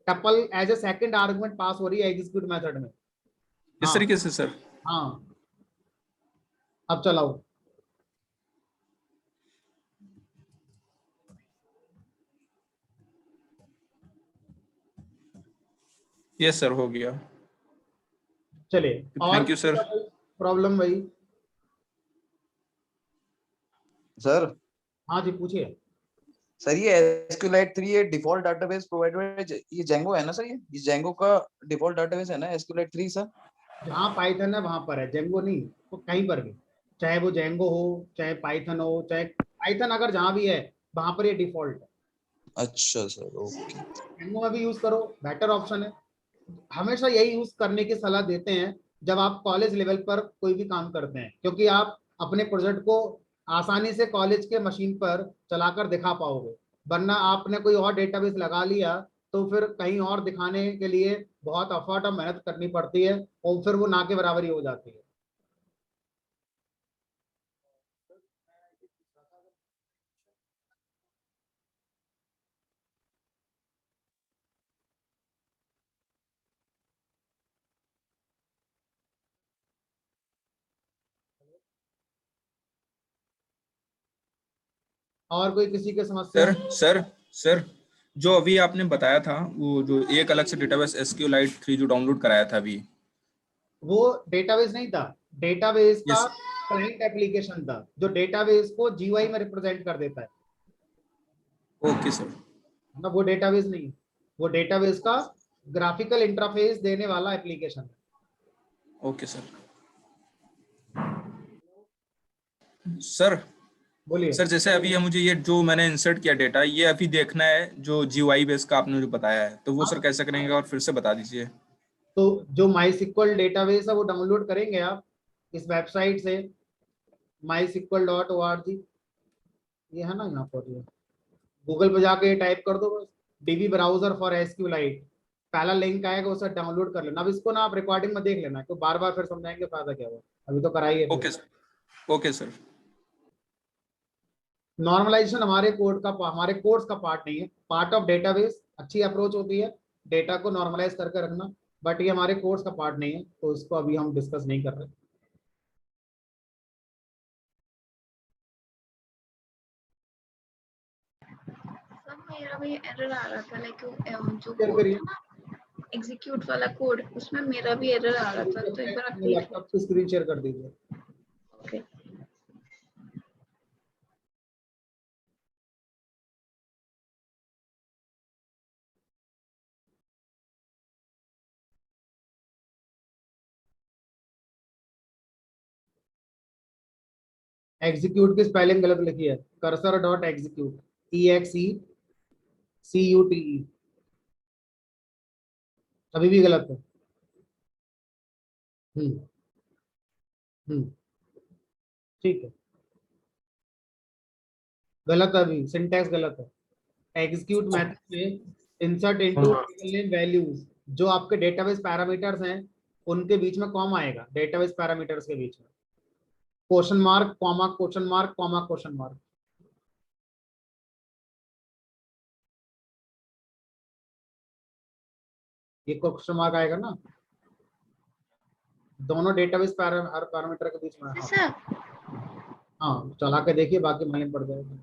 tuple as a second argument pass हो रही है एग्जीक्यूट मेथड में। इस हाँ तरीके से सर। हाँ, अब चलाओ। यस सर, हो गया। चलिए, और थैंक यू सर। प्रॉब्लम भाई? सर हाँ जी, पूछिए। सर ये SQLite 3 ये डिफॉल्ट डाटाबेस प्रोवाइडेड ये जेंगो है ना सर? ये जेंगो का डिफॉल्ट डाटाबेस है ना SQLite 3 सर? जहाँ पाइथन है वहां पर है, जेंगो नहीं। तो कहीं पर भी, चाहे वो जेंगो हो, चाहे पाइथन हो, चाहे पाइथन अगर जहाँ भी है वहां पर ये डिफॉल्ट है। अच्छा सर, ओके। जेंगो में भी यूज करो, बेटर ऑप्शन है। हमेशा यही यूज करने की सलाह देते हैं जब आप कॉलेज लेवल पर कोई भी काम करते हैं, क्योंकि आप अपने प्रोजेक्ट को आसानी से कॉलेज के मशीन पर चलाकर दिखा पाओगे। वरना आपने कोई और डेटाबेस लगा लिया तो फिर कहीं और दिखाने के लिए बहुत एफर्ट और मेहनत करनी पड़ती है, और फिर वो ना के बराबर ही हो जाती है। और कोई किसी की समस्या? सर सर सर, जो अभी आपने बताया था, वो जो एक अलग से डेटाबेस SQLite 3 जो डाउनलोड कराया था अभी। वो डेटाबेस नहीं था, डेटाबेस का यस। क्लाइंट एप्लीकेशन था जो डेटाबेस को जीयूआई में रिप्रेजेंट कर देता है। Okay sir. ना, वो डेटाबेस नहीं है, वो डेटाबेस का ग्राफिकल इंटरफेस देने वाला एप्लीकेशन है। Okay sir. सर बोलिए। सर, जैसे अभी मुझे ये जो मैंने इंसर्ट किया डेटा, ये अभी देखना है जो GUI बेस का आपने जो बताया है, तो वो सर कैसे करेंगे, और फिर से बता दीजिए। तो जो MySQL डेटाबेस है वो डाउनलोड करेंगे आप इस वेबसाइट से, mysql.org। ये है ना, यहाँ पर ये गूगल पे जाके टाइप कर दो बस, डीबी ब्राउजर फॉर SQLite। पहला लिंक आएगा, उसे डाउनलोड कर लेना। अब इसको ना आप रिकॉर्डिंग में देख लेना, तो बार बार फिर समझाएंगे फायदा क्या हुआ, अभी तो कराइए फिर। Okay sir. Okay sir. Normalization हमारे कोर्स का पार्ट नहीं है, पार्ट ऑफ डेटाबेस। अच्छी अप्रोच होती है डेटा को नॉर्मलाइज करके रखना, बट ये हमारे कोर्स का पार्ट नहीं है, तो इसको अभी हम डिस्कस नहीं कर रहे। सर मेरा भी एरर आ रहा था, लाइक जो शेयर कोड करिए। था ना, एग्जीक्यूट वाला कोड, उसमें मेरा भी एरर आ रहा था, तो एक बार आप अपने देख लैपटॉप की स्क्रीन शेयर कर दीजिए। लीजिए। एग्जीक्यूट की स्पेलिंग गलत लिखी है, कर्सर डॉट एग्जीक्यूट, EXECUTE, अभी भी गलत है। हम्म हम्म, ठीक है, गलत है, अभी सिंटैक्स गलत है। एग्जीक्यूट मेथड में insert into table name values, जो आपके डेटाबेस पैरामीटर्स हैं उनके बीच में कॉमा आएगा, डेटाबेस पैरामीटर्स के बीच में question mark comma question mark comma question mark. ये क्वेश्चन मार्क आएगा ना, दोनों डेटाबेस हर पैरामीटर के बीच में। हाँ सर हाँ, चला के देखिए, बाकी मालूम पड़ जाएगा।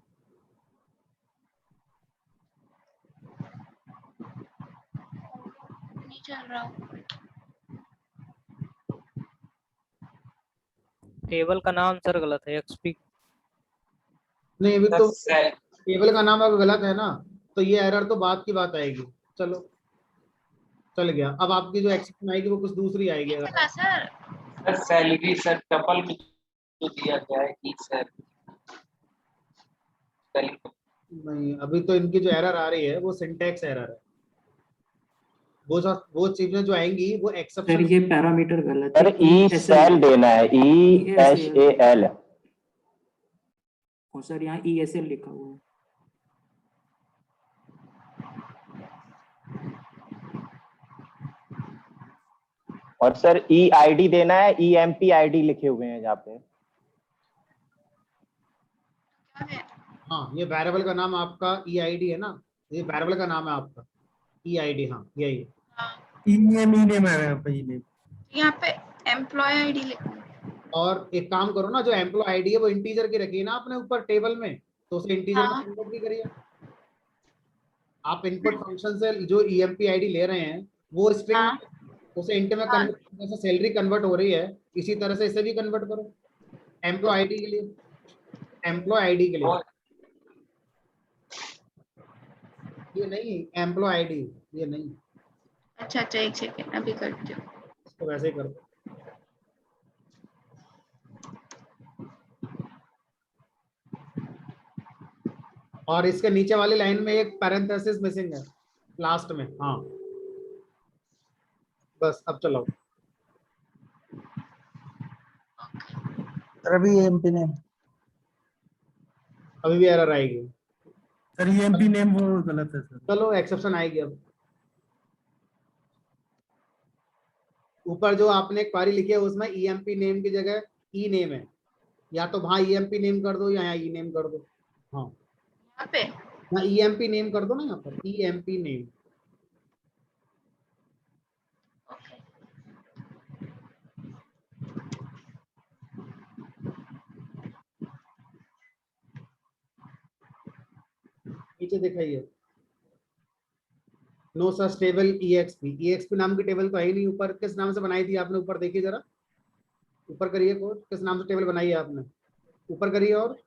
नहीं चल रहा हूँ। टेबल का नाम सर गलत है, XP। नहीं, अभी तो सर टेबल का नाम अगर गलत है ना, तो ये एरर तो बात की बात आएगी। चलो, चल गया। अब आपकी जो एक्सेप्शन आएगी वो कुछ दूसरी आएगी। नहीं अगर चला sir. Sir salary sir tuple में जो दिया गया है कि सर नहीं, अभी तो इनकी जो एरर आ रही है वो सिंटैक्स एरर है। वो चीजें जो आएंगी वो सर एक्सेप्शन। ये पैरामीटर गलत सर है, ई सेल देना है, ESAL। और सर यहाँ ESL लिखा हुआ है। और सर EID देना है, EMPID लिखे हुए हैं यहाँ पे। क्या है? हाँ, ये वेरिएबल का नाम आपका EID है ना, ये वेरिएबल का नाम है आपका EID। हाँ यही है। हाँ, नेम है पहले। यहाँ पे एम्प्लॉय आईडी लिखना। और एक काम करो ना, जो एम्प्लॉय आईडी है वो इंटीजर की रखी है ना आपने ऊपर टेबल में, तो उसे इंटीजर में हाँ कन्वर्ट भी करिए। आप इनपुट फंक्शन से जो EMP आईडी ले रहे हैं वो स्ट्रिंग हाँ में, उसे इंट में हाँ कन्वर्ट, जैसे सैलरी कन्वर्ट हो रही है इसी तरह से इसे भी कन्वर्ट करो एम्प्लॉय आईडी के लिए, एम्प्लॉय आईडी के लिए। और ये नहीं, एम्प्लॉय आईडी, ये नहीं, अच्छा अच्छा, एक सेकेंड अभी करती हूँ। इसको वैसे ही कर दो। और इसके नीचे वाली लाइन में एक पैरेंथेसिस मिसिंग है लास्ट में। हाँ बस अब चलाओ। सर अभी एमपी नेम, अभी भी एरर आएगी। सर ये एमपी नेम वो गलत है सर। चलो एक्सेप्शन आएगी अब। ऊपर जो आपने क्वारी लिखी है उसमें EMP नेम की जगह ई नेम है, या तो वहां EMP नेम कर दो या यहाँ ई नेम कर दो। हाँ यहाँ पे यहाँ EMP नेम कर दो ना, यहाँ पर EMP नेम। ओके। नीचे दिखाइए, नो सच टेबल EXP नाम की टेबल तो है ही नहीं ऊपर। किस नाम से बनाई थी आपने, ऊपर देखिए जरा, ऊपर करिए कोड, किस नाम से टेबल बनाई है आपने, ऊपर करिए। और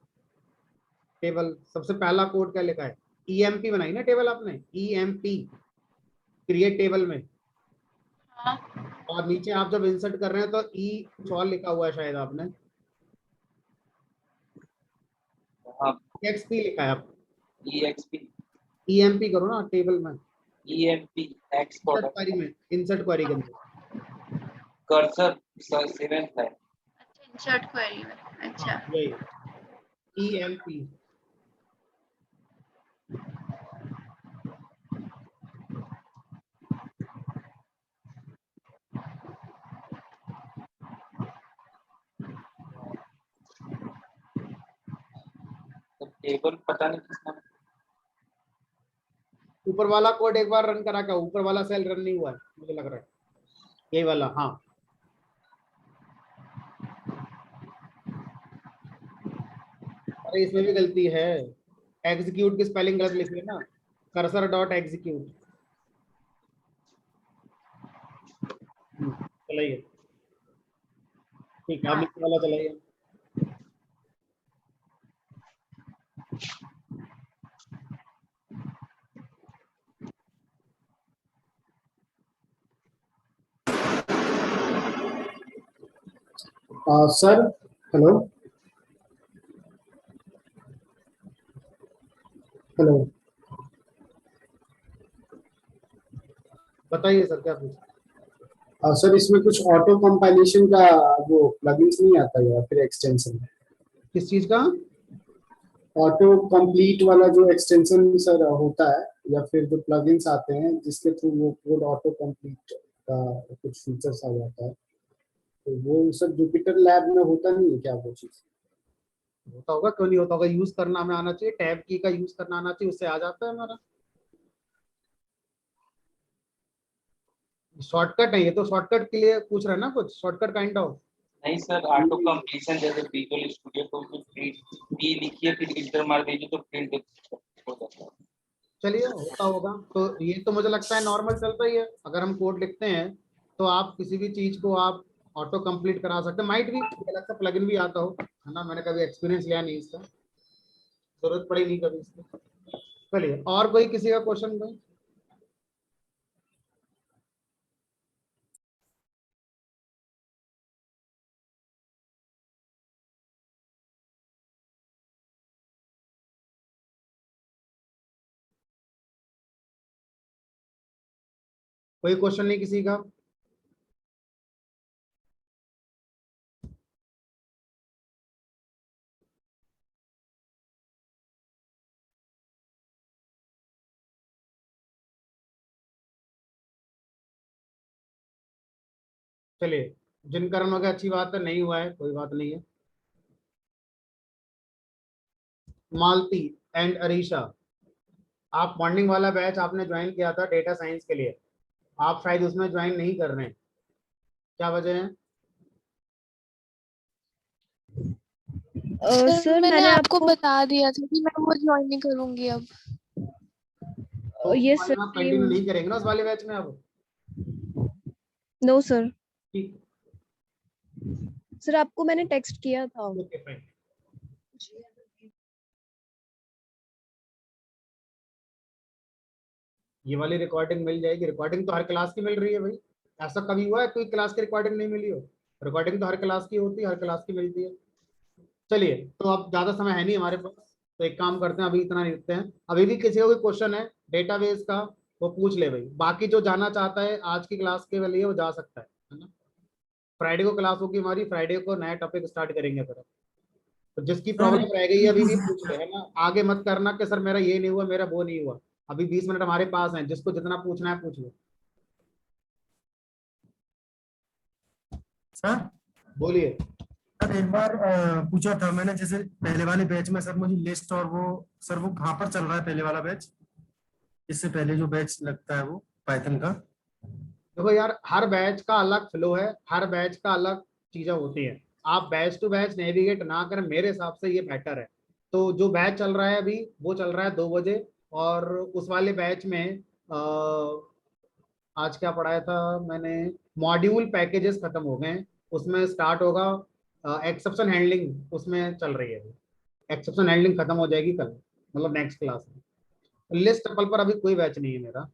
टेबल सबसे पहला कोड क्या लिखा है, EMP बनाई ना टेबल आपने, EMP क्रिएट टेबल में। हाँ और नीचे आप जब इंसर्ट कर रहे हैं तो E लिखा हुआ है शायद आपने, हाँ EXP लिखा है आप, EXP EMP करो ना टेबल में, EMP इंसर्ट एक्सपोर्ट क्वेरी में, इंसर्ट क्वेरी के अंदर। कर्सर 7th है। अच्छा, इंसर्ट क्वेरी में। अच्छा हाँ यही EMP। तो टेबल पता नहीं किस नाम। ऊपर वाला कोड एक बार रन करा का, ऊपर वाला सेल रन नहीं हुआ है मुझे लग रहा है, यही वाला। हाँ अरे इसमें भी गलती है, एग्जीक्यूट की स्पेलिंग गलत लिखी है ना, कर्सर डॉट एग्जीक्यूट। चलाइए, ठीक है, अब नीचे वाला चलाइए। सर हेलो, हेलो बताइए सर क्या पूछा। सर इसमें कुछ ऑटो कंपाइलेशन का वो प्लगइन्स नहीं आता या फिर एक्सटेंशन, किस चीज का, ऑटो कंप्लीट वाला जो एक्सटेंशन सर होता है या फिर जो प्लगइन्स आते हैं जिसके थ्रू वो कोड ऑटो कंप्लीट का कुछ फीचर्स आ जाता है, तो वो सर जुपिटर लैब में होता नहीं है क्या वो चीज? होता होगा, क्यों नहीं होता होगा, यूज करना हमें आना चाहिए, टैब की का यूज करना आना चाहिए, उससे आ जाता है हमारा। शॉर्टकट है ये तो, शॉर्टकट के लिए पूछ रहे हैं ना, कुछ शॉर्टकट काइंड ऑफ। नहीं सर, ऑटो कंप्लीशन जैसे विजुअल स्टूडियो को प्रिंट पी लिखिए फिर इंटर मार दीजिए तो प्रिंट हो जाता है। चलिए होता होगा, तो ये तो मुझे लगता है नॉर्मल चलता ही है। अगर हम कोड लिखते हैं तो आप किसी भी चीज को आप ऑटो कंप्लीट करा सकते हैं, माइट भी अलग सा प्लगइन भी आता हो, है ना, मैंने कभी एक्सपीरियंस लिया नहीं इसका, जरूरत पड़ी नहीं कभी इसकी। चलिए और कोई किसी का क्वेश्चन कोई। कोई क्वेश्चन नहीं किसी का। चलिए जिनका रन हो गया अच्छी बात है, नहीं हुआ है कोई बात नहीं है। मालती एंड अरीशा, आप मॉर्निंग वाला बैच आपने ज्वाइन किया था डेटा साइंस के लिए, आप शायद उसमें ज्वाइन नहीं कर रहे हैं, क्या वजह है? सर मैंने आपको बता दिया था कि मैं वो ज्वाइन नहीं करूंगी अब। तो यस आप सर। कंटिन्यू नहीं करेंगे ना उस वाले बैच में अब? No sir. ठीक, सर आपको मैंने टेक्स्ट किया था। Okay fine. ये वाली रिकॉर्डिंग मिल जाएगी, रिकॉर्डिंग तो हर क्लास की मिल रही है भाई, ऐसा कभी हुआ है कोई क्लास की रिकॉर्डिंग नहीं मिली हो? रिकॉर्डिंग तो हर क्लास की होती है, हर क्लास की मिलती है। चलिए, तो अब ज्यादा समय है नहीं हमारे पास, तो एक काम करते हैं, अभी इतना लिखते हैं। अभी भी किसी का कोई क्वेश्चन है डेटाबेस का वो पूछ ले भाई, बाकी जो जाना चाहता है आज की क्लास के लिए वो जा सकता है ना। फ्राइडे को क्लास होगी हमारी, फ्राइडे को नया टॉपिक स्टार्ट करेंगे फिर। तो जिसकी प्रॉब्लम रह गई है अभी भी पूछ ले, है ना, आगे मत करना कि सर मेरा ये नहीं हुआ, मेरा वो नहीं हुआ। अभी 20 मिनट हमारे पास हैं, जिसको जितना पूछना है पूछ लो। सर बोलिए। सर एक बार पूछा था मैंने, जैसे पहले वाले बैच में सर मुझे लिस्ट और वो सर वो कहाँ पर चल रहा है पहले वाला बैच, इससे पहले जो बैच लगता है वो पाइथन का? देखो यार, हर बैच का अलग फ्लो है, हर बैच का अलग चीजें होती हैं। आप बैच टू बैच नेविगेट ना करें, मेरे हिसाब से ये बेटर है। तो जो बैच चल रहा है अभी वो चल रहा है 2 बजे, और उस वाले बैच में आज क्या पढ़ाया था मैंने, मॉड्यूल पैकेजेस खत्म हो गए हैं, उसमें स्टार्ट होगा एक्सेप्शन हैंडलिंग, उसमें चल रही है। एक्सेप्शन हैंडलिंग खत्म हो जाएगी कल, मतलब नेक्स्ट क्लास में। लिस्ट ट्रिपल पर अभी कोई बैच नहीं है मेरा।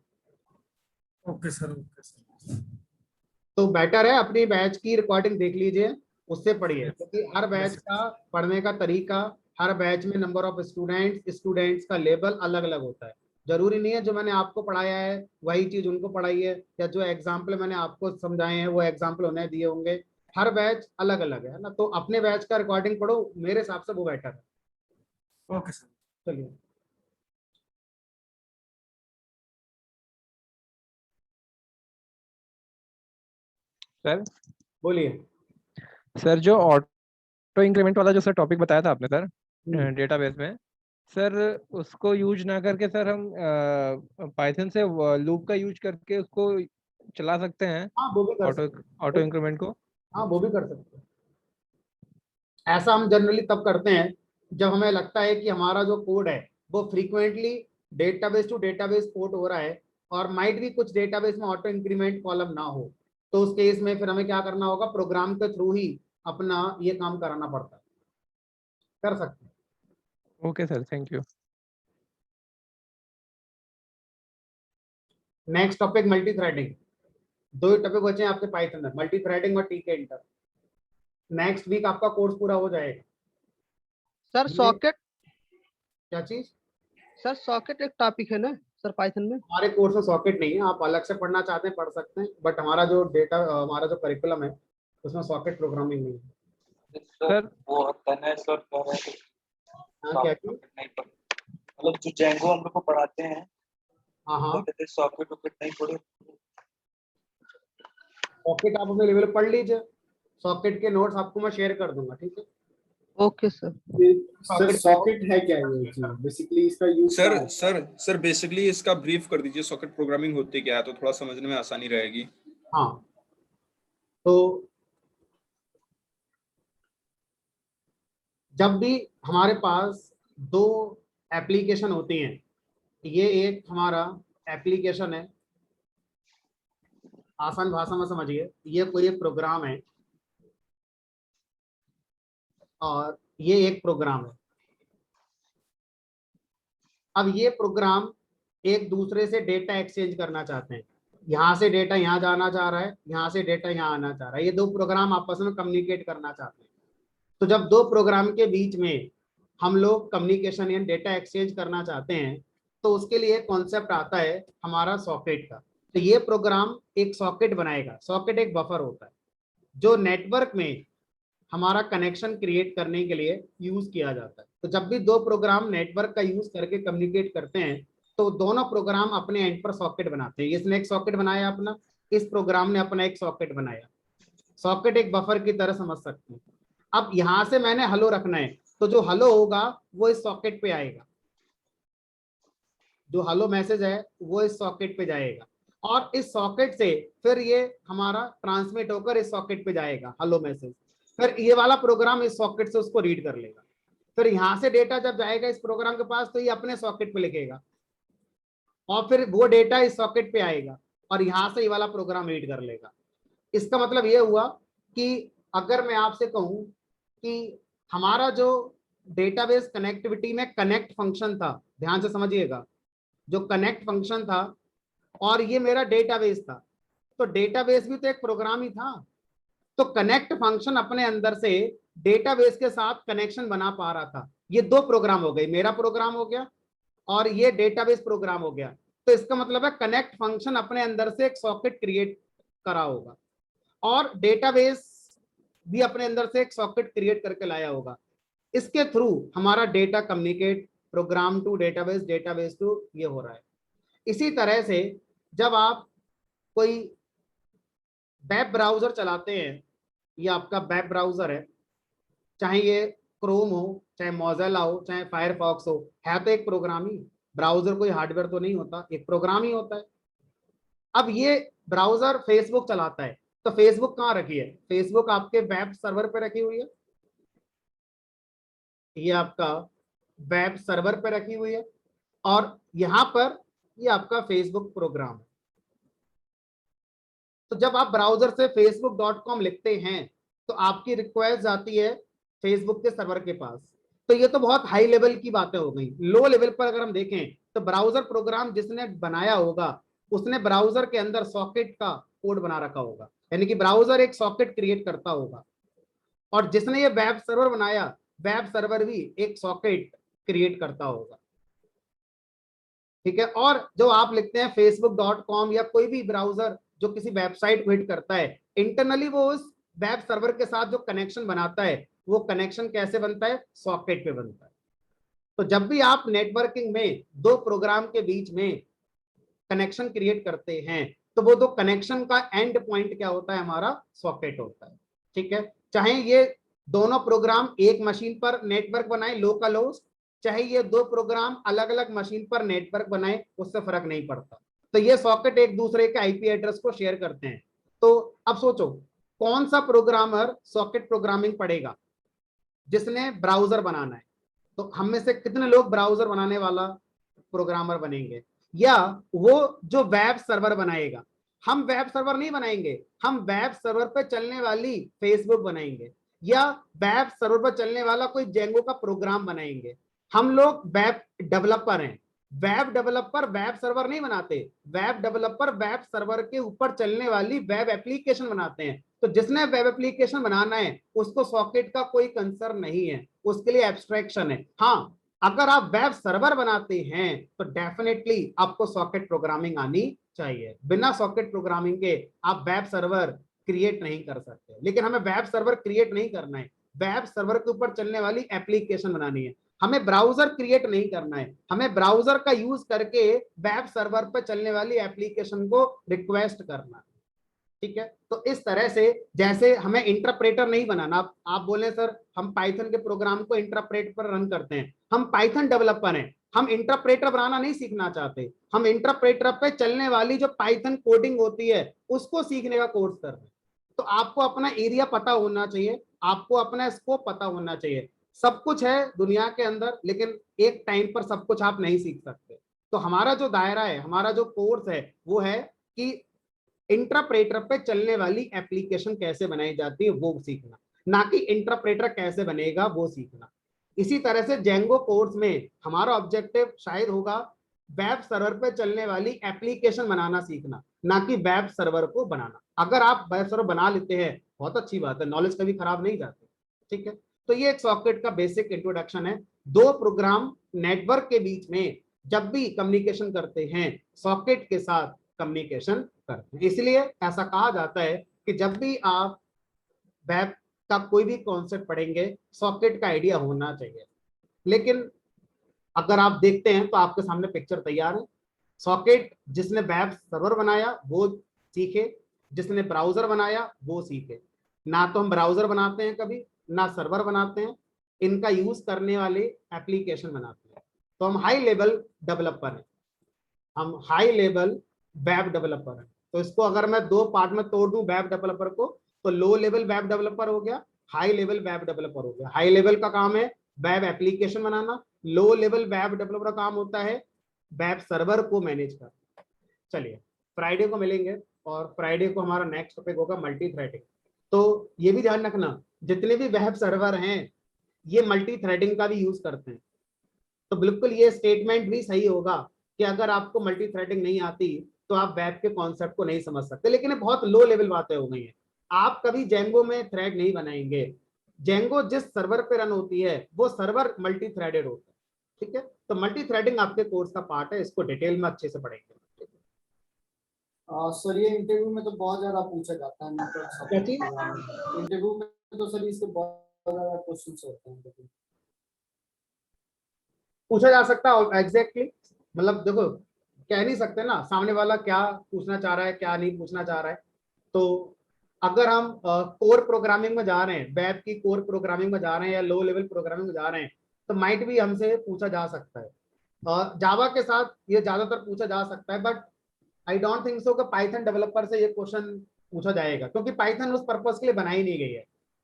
Okay sir, okay sir. तो बेटर है अपनी बैच की रिकॉर्डिंग देख लीजिए, उससे पढ़िए, क्योंकि हर बैच का पढ़ने का तरीका, हर बैच में नंबर ऑफ स्टूडेंट्स का लेवल अलग अलग होता है। जरूरी नहीं है जो मैंने आपको पढ़ाया है वही चीज उनको पढ़ाई है, या जो एग्जाम्पल मैंने आपको समझाए हैं वो एग्जाम्पल उन्हें दिए होंगे। हर बैच अलग अलग है ना, तो अपने बैच का रिकॉर्डिंग पढ़ो, मेरे हिसाब से वो बेटर है। Okay sir. चलिए। सर बोलिए। सर जो ऑटो इंक्रीमेंट वाला जो सर टॉपिक बताया था आपने सर डेटाबेस में, सर उसको यूज ना करके सर हम पाइथन से लूप का यूज करके उसको चला सकते हैं? हाँ वो भी कर ऑटो सकते ऑटो हैं। इंक्रीमेंट को? हाँ वो भी कर सकते हैं। ऐसा हम जनरली तब करते हैं जब हमें लगता है कि हमारा जो कोड है वो frequently database to database port हो रहा है, और माइट भी कुछ डेटाबेस में ऑटो इंक्रीमेंट कॉलम ना हो, तो उस केस में फिर हमें क्या करना होगा, प्रोग्राम के थ्रू ही अपना ये काम कराना पड़ता है। कर सकते हैं। Okay sir, thank you. Next topic multi threading. 2 topic बचे हैं आपके पाइथन में, मल्टी थ्रेडिंग और टीके इंटर। नेक्स्ट वीक आपका कोर्स पूरा हो जाएगा। सर सॉकेट, क्या चीज? सर सॉकेट एक टॉपिक है ना सर पाइथन में? हमारे कोर्स में सॉकेट नहीं है, आप अलग से पढ़ना चाहते हैं पढ़ सकते हैं, बट हमारा जो करिकुलम है उसमें सॉकेट प्रोग्रामिंग नहीं है। सर वो तनेश सर कह रहे थे हाँ क्या चीज? नहीं पढ़े, मतलब जो जेंगो हम लोग को पढ़ाते हैं, हाँ सॉकेट वॉकेट नहीं पढ़े। सॉकेट आप अपने लेवल पढ़ लीजिए, सॉकेट के नोट्स आपको मैं शेयर कर दूंगा, ठीक है? Okay sir. सर सॉकेट है क्या ये जी? बेसिकली इसका यूज सर बेसिकली इसका ब्रीफ कर दीजिए, सॉकेट प्रोग्रामिंग होती क्या है, तो थोड़ा समझने में आसानी रहेगी। हाँ, तो जब भी हमारे पास 2 एप्लीकेशन होती हैं, ये एक हमारा एप्लीकेशन है, आसान भाषा में समझिए, ये कोई एक प्रोग्राम है और ये एक प्रोग्राम है। अब ये प्रोग्राम एक दूसरे से डेटा एक्सचेंज करना चाहते हैं, यहाँ से डेटा यहाँ जाना चाह रहा है, यहाँ से डेटा यहाँ आना चाह रहा है, ये 2 प्रोग्राम आपस में कम्युनिकेट करना चाहते हैं। तो जब 2 प्रोग्राम के बीच में हम लोग कम्युनिकेशन या डेटा एक्सचेंज करना चाहते हैं, तो उसके लिए कॉन्सेप्ट आता है हमारा सॉकेट का। तो ये प्रोग्राम एक सॉकेट बनाएगा। सॉकेट एक बफर होता है जो नेटवर्क में हमारा कनेक्शन क्रिएट करने के लिए यूज किया जाता है। तो जब भी 2 प्रोग्राम नेटवर्क का यूज करके कम्युनिकेट करते हैं, तो दोनों प्रोग्राम अपने एंड पर सॉकेट बनाते हैं। इसने एक सॉकेट बनाया अपना, इस प्रोग्राम ने अपना एक सॉकेट बनाया। सॉकेट एक बफर की तरह समझ सकते हैं। अब यहां से मैंने हेलो रखना है, तो जो हेलो होगा वो इस सॉकेट पे आएगा, जो हेलो मैसेज है वो इस सॉकेट पे जाएगा, और इस सॉकेट से फिर ये हमारा ट्रांसमिट होकर इस सॉकेट पे जाएगा हेलो मैसेज, फिर ये वाला प्रोग्राम इस सॉकेट से उसको रीड कर लेगा, फिर यहां से डेटा जब जाएगा इस प्रोग्राम के पास तो ये अपने सॉकेट पे लिखेगा, और फिर वो डेटा इस सॉकेट पे आएगा और यहां से ये वाला प्रोग्राम रीड कर लेगा। इसका मतलब ये हुआ कि अगर मैं आपसे कहूं कि हमारा जो डेटाबेस कनेक्टिविटी में कनेक्ट फंक्शन था, ध्यान से समझिएगा, जो कनेक्ट फंक्शन था और ये मेरा डेटाबेस था, तो डेटाबेस भी तो एक प्रोग्राम ही था, तो कनेक्ट फंक्शन अपने अंदर से डेटाबेस के साथ कनेक्शन बना पा रहा था। ये दो प्रोग्राम हो गए, मेरा प्रोग्राम हो गया और ये डेटाबेस प्रोग्राम हो गया। तो इसका मतलब है कनेक्ट फंक्शन अपने अंदर से एक सॉकेट क्रिएट करा होगा और डेटाबेस भी अपने अंदर से एक सॉकेट क्रिएट करके लाया होगा। इसके थ्रू हमारा data communicate program to database, database to ये हो रहा है। इसी तरह से जब आप कोई वेब ब्राउजर चलाते हैं, ये आपका वेब ब्राउजर है, चाहे ये क्रोम हो, चाहे मोज़िला हो, चाहे फायरफॉक्स हो, है तो एक प्रोग्राम ही। ब्राउजर कोई हार्डवेयर तो नहीं होता, एक प्रोग्राम ही होता है। अब ये ब्राउजर फेसबुक चलाता है, तो फेसबुक कहाँ रखी है? फेसबुक आपके वेब सर्वर पे रखी हुई है, ये आपका वेब सर्वर पे रखी हुई है, और यहां पर ये आपका फेसबुक प्रोग्राम है। तो जब आप ब्राउजर से facebook.com लिखते हैं तो आपकी रिक्वेस्ट आती है फेसबुक के सर्वर के पास। तो ये तो बहुत हाई लेवल की बातें हो गई। लो लेवल पर अगर हम देखें तो ब्राउजर प्रोग्राम जिसने बनाया होगा उसने ब्राउजर के अंदर सॉकेट का कोड बना रखा होगा, यानी कि ब्राउजर एक सॉकेट क्रिएट करता होगा, और जिसने ये वेब सर्वर बनाया, वेब सर्वर भी एक सॉकेट क्रिएट करता होगा। ठीक है, और जो आप लिखते हैं facebook.com या कोई भी ब्राउजर जो किसी वेबसाइट को हिट करता है, इंटरनली वो उस वेब सर्वर के साथ जो कनेक्शन बनाता है, वो कनेक्शन कैसे बनता है? सॉकेट पे बनता है। तो जब भी आप नेटवर्किंग में दो प्रोग्राम के बीच में कनेक्शन क्रिएट करते हैं तो वो दो कनेक्शन का एंड पॉइंट क्या होता है? हमारा सॉकेट होता है। ठीक है, चाहे ये दोनों प्रोग्राम एक मशीन पर नेटवर्क बनाए लोकल होस्ट, चाहे ये दो प्रोग्राम अलग अलग मशीन पर नेटवर्क बनाए, उससे फर्क नहीं पड़ता। तो ये सॉकेट एक दूसरे के आईपी एड्रेस को शेयर करते हैं। तो अब सोचो कौन सा प्रोग्रामर सॉकेट प्रोग्रामिंग पढ़ेगा जिसने ब्राउजर बनाना है? तो हम में से कितने लोग ब्राउजर बनाने वाला प्रोग्रामर बनेंगे? या वो जो वेब सर्वर बनाएगा? हम वेब सर्वर नहीं बनाएंगे, हम वेब सर्वर पर चलने वाली फेसबुक बनाएंगे, या वेब सर्वर पर चलने वाला कोई जेंगो का प्रोग्राम बनाएंगे। हम लोग वेब डेवलपर हैं। वेब डेवलपर वेब सर्वर नहीं बनाते, वेब डेवलपर वेब सर्वर के ऊपर चलने वाली वेब एप्लीकेशन बनाते हैं। तो जिसने वेब एप्लीकेशन बनाना है उसको सॉकेट का कोई कंसर्न नहीं है, उसके लिए एब्स्ट्रैक्शन है। हाँ, अगर आप वेब सर्वर बनाते हैं तो डेफिनेटली आपको सॉकेट प्रोग्रामिंग आनी चाहिए। बिना सॉकेट प्रोग्रामिंग के आप वेब सर्वर क्रिएट नहीं कर सकते। लेकिन हमें वेब सर्वर क्रिएट नहीं करना है, वेब सर्वर के ऊपर चलने वाली एप्लीकेशन बनानी है। हमें ब्राउजर क्रिएट नहीं करना है, हमें ब्राउजर का यूज करके वेब सर्वर पर चलने वाली एप्लीकेशन को रिक्वेस्ट करना है। ठीक है, तो इस तरह से जैसे हमें इंटरप्रेटर नहीं बनाना। आप बोले सर हम पाइथन के प्रोग्राम को इंटरप्रेट पर रन करते हैं, हम पाइथन डेवलपर हैं, हम इंटरप्रेटर बनाना नहीं सीखना चाहते, हम इंटरप्रेटर पे चलने वाली जो पाइथन कोडिंग होती है उसको सीखने का कोर्स कर रहे हैं। तो आपको अपना एरिया पता होना चाहिए, आपको अपना स्कोप पता होना चाहिए। सब कुछ है दुनिया के अंदर, लेकिन एक टाइम पर सब कुछ आप नहीं सीख सकते। तो हमारा जो दायरा है, हमारा जो कोर्स है वो है कि इंटरप्रेटर पे चलने वाली एप्लीकेशन कैसे बनाई जाती है वो सीखना, ना कि इंटरप्रेटर कैसे बनेगा वो सीखना। इसी तरह से जेंगो कोर्स में हमारा ऑब्जेक्टिव शायद होगा वेब सर्वर पे चलने वाली एप्लीकेशन बनाना सीखना, ना कि वेब सर्वर को बनाना। अगर आप वेब सर्वर बना लेते हैं बहुत अच्छी बात है, नॉलेज कभी खराब नहीं जाती। ठीक है, तो ये एक सॉकेट का बेसिक इंट्रोडक्शन है। दो प्रोग्राम नेटवर्क के बीच में जब भी कम्युनिकेशन करते हैं सॉकेट के साथ कम्युनिकेशन करते हैं। इसलिए ऐसा कहा जाता है कि जब भी आप वेब का कोई भी कॉन्सेप्ट पढ़ेंगे सॉकेट का आइडिया होना चाहिए। लेकिन अगर आप देखते हैं तो आपके सामने पिक्चर तैयार है। सॉकेट जिसने वेब सर्वर बनाया वो सीखे, जिसने ब्राउजर बनाया वो सीखे। ना तो हम ब्राउजर बनाते हैं कभी, ना सर्वर बनाते हैं, इनका यूज करने वाले एप्लीकेशन बनाते हैं। तो हम हाई लेवल डेवलपर हैं, हम हाई लेवल वेब डेवलपर हैं। तो इसको अगर मैं दो पार्ट में तोड़ दूं वेब डेवलपर को, तो लो लेवल वेब डेवलपर हो गया, हाई लेवल वेब डेवलपर हो गया। हाई लेवल का काम है वेब एप्लीकेशन बनाना, लो लेवल वेब डेवलपर का काम होता है वेब सर्वर को मैनेज करना। चलिए फ्राइडे को मिलेंगे और फ्राइडे को हमारा नेक्स्ट टॉपिक होगा मल्टी थ्रेडिंग। तो ये भी ध्यान रखना जितने भी वेब सर्वर हैं ये मल्टी थ्रेडिंग का भी यूज करते हैं। तो बिल्कुल ये स्टेटमेंट भी सही होगा कि अगर आपको मल्टी थ्रेडिंग नहीं आती तो आप वेब के कॉन्सेप्ट को नहीं समझ सकते। लेकिन ये बहुत लो लेवल बातें हो गई हैं। आप कभी जेंगो में थ्रेड नहीं बनाएंगे। जेंगो जिस सर्वर पे रन होती है वो सर्वर मल्टी थ्रेडेड होता है, ठीक है। तो मल्टी थ्रेडिंग आपके कोर्स का पार्ट है, इसको डिटेल में अच्छे से पढ़ेंगे। सर ये इंटरव्यू में तो बहुत ज्यादा पूछा जाता है, क्या चीज? इंटरव्यू में तो सर इसके बहुत ज्यादा क्वेश्चंस होते हैं। पूछा जा सकता है एग्जैक्टली, मतलब देखो कह नहीं सकते ना सामने वाला क्या पूछना चाह रहा है क्या नहीं पूछना चाह रहा है। तो अगर हम कोर प्रोग्रामिंग में जा रहे हैं, वेब की कोर प्रोग्रामिंग में जा रहे हैं या लो लेवल प्रोग्रामिंग में जा रहे हैं, तो माइट भी हमसे पूछा जा सकता है। जावा के साथ ये ज्यादातर पूछा जा सकता है, but I don't think so कि पाइथन डेवलपर से ये क्वेश्चन पूछा जाएगा, क्योंकि पाइथन उस पर्पस के लिए बनाई नहीं गई है।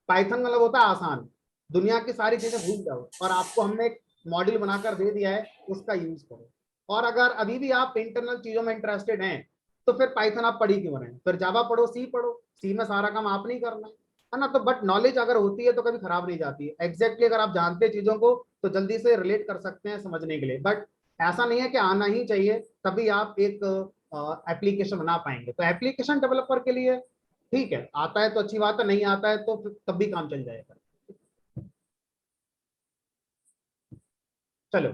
पाइथन मतलब होता है आसान, दुनिया की सारी चीजें भूल जाओ और आपको हमने एक मॉड्यूल बनाकर दे दिया है, उसका यूज करो। और अगर अभी भी आप इंटरनल चीजों में इंटरेस्टेड हैं तो फिर पाइथन आप पढ़ी क्यों रहे हैं? फिर जावा पढ़ो, सी पढ़ो, सी में सारा काम आप नहीं करना है ना। तो बट नॉलेज अगर होती है तो कभी खराब नहीं जाती है। एग्जैक्टली अगर आप जानते हैं चीजों को तो जल्दी से रिलेट कर सकते हैं समझने के लिए। बट ऐसा नहीं है कि आना ही चाहिए तभी आप एक एप्लीकेशन बना पाएंगे। तो एप्लीकेशन डेवलपर के लिए ठीक है, आता है तो अच्छी बात है, नहीं आता है तो तब भी काम चल जाएगा। चलो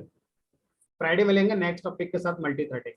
फ्राइडे मिलेंगे नेक्स्ट टॉपिक के साथ मल्टी थ्रेडिंग।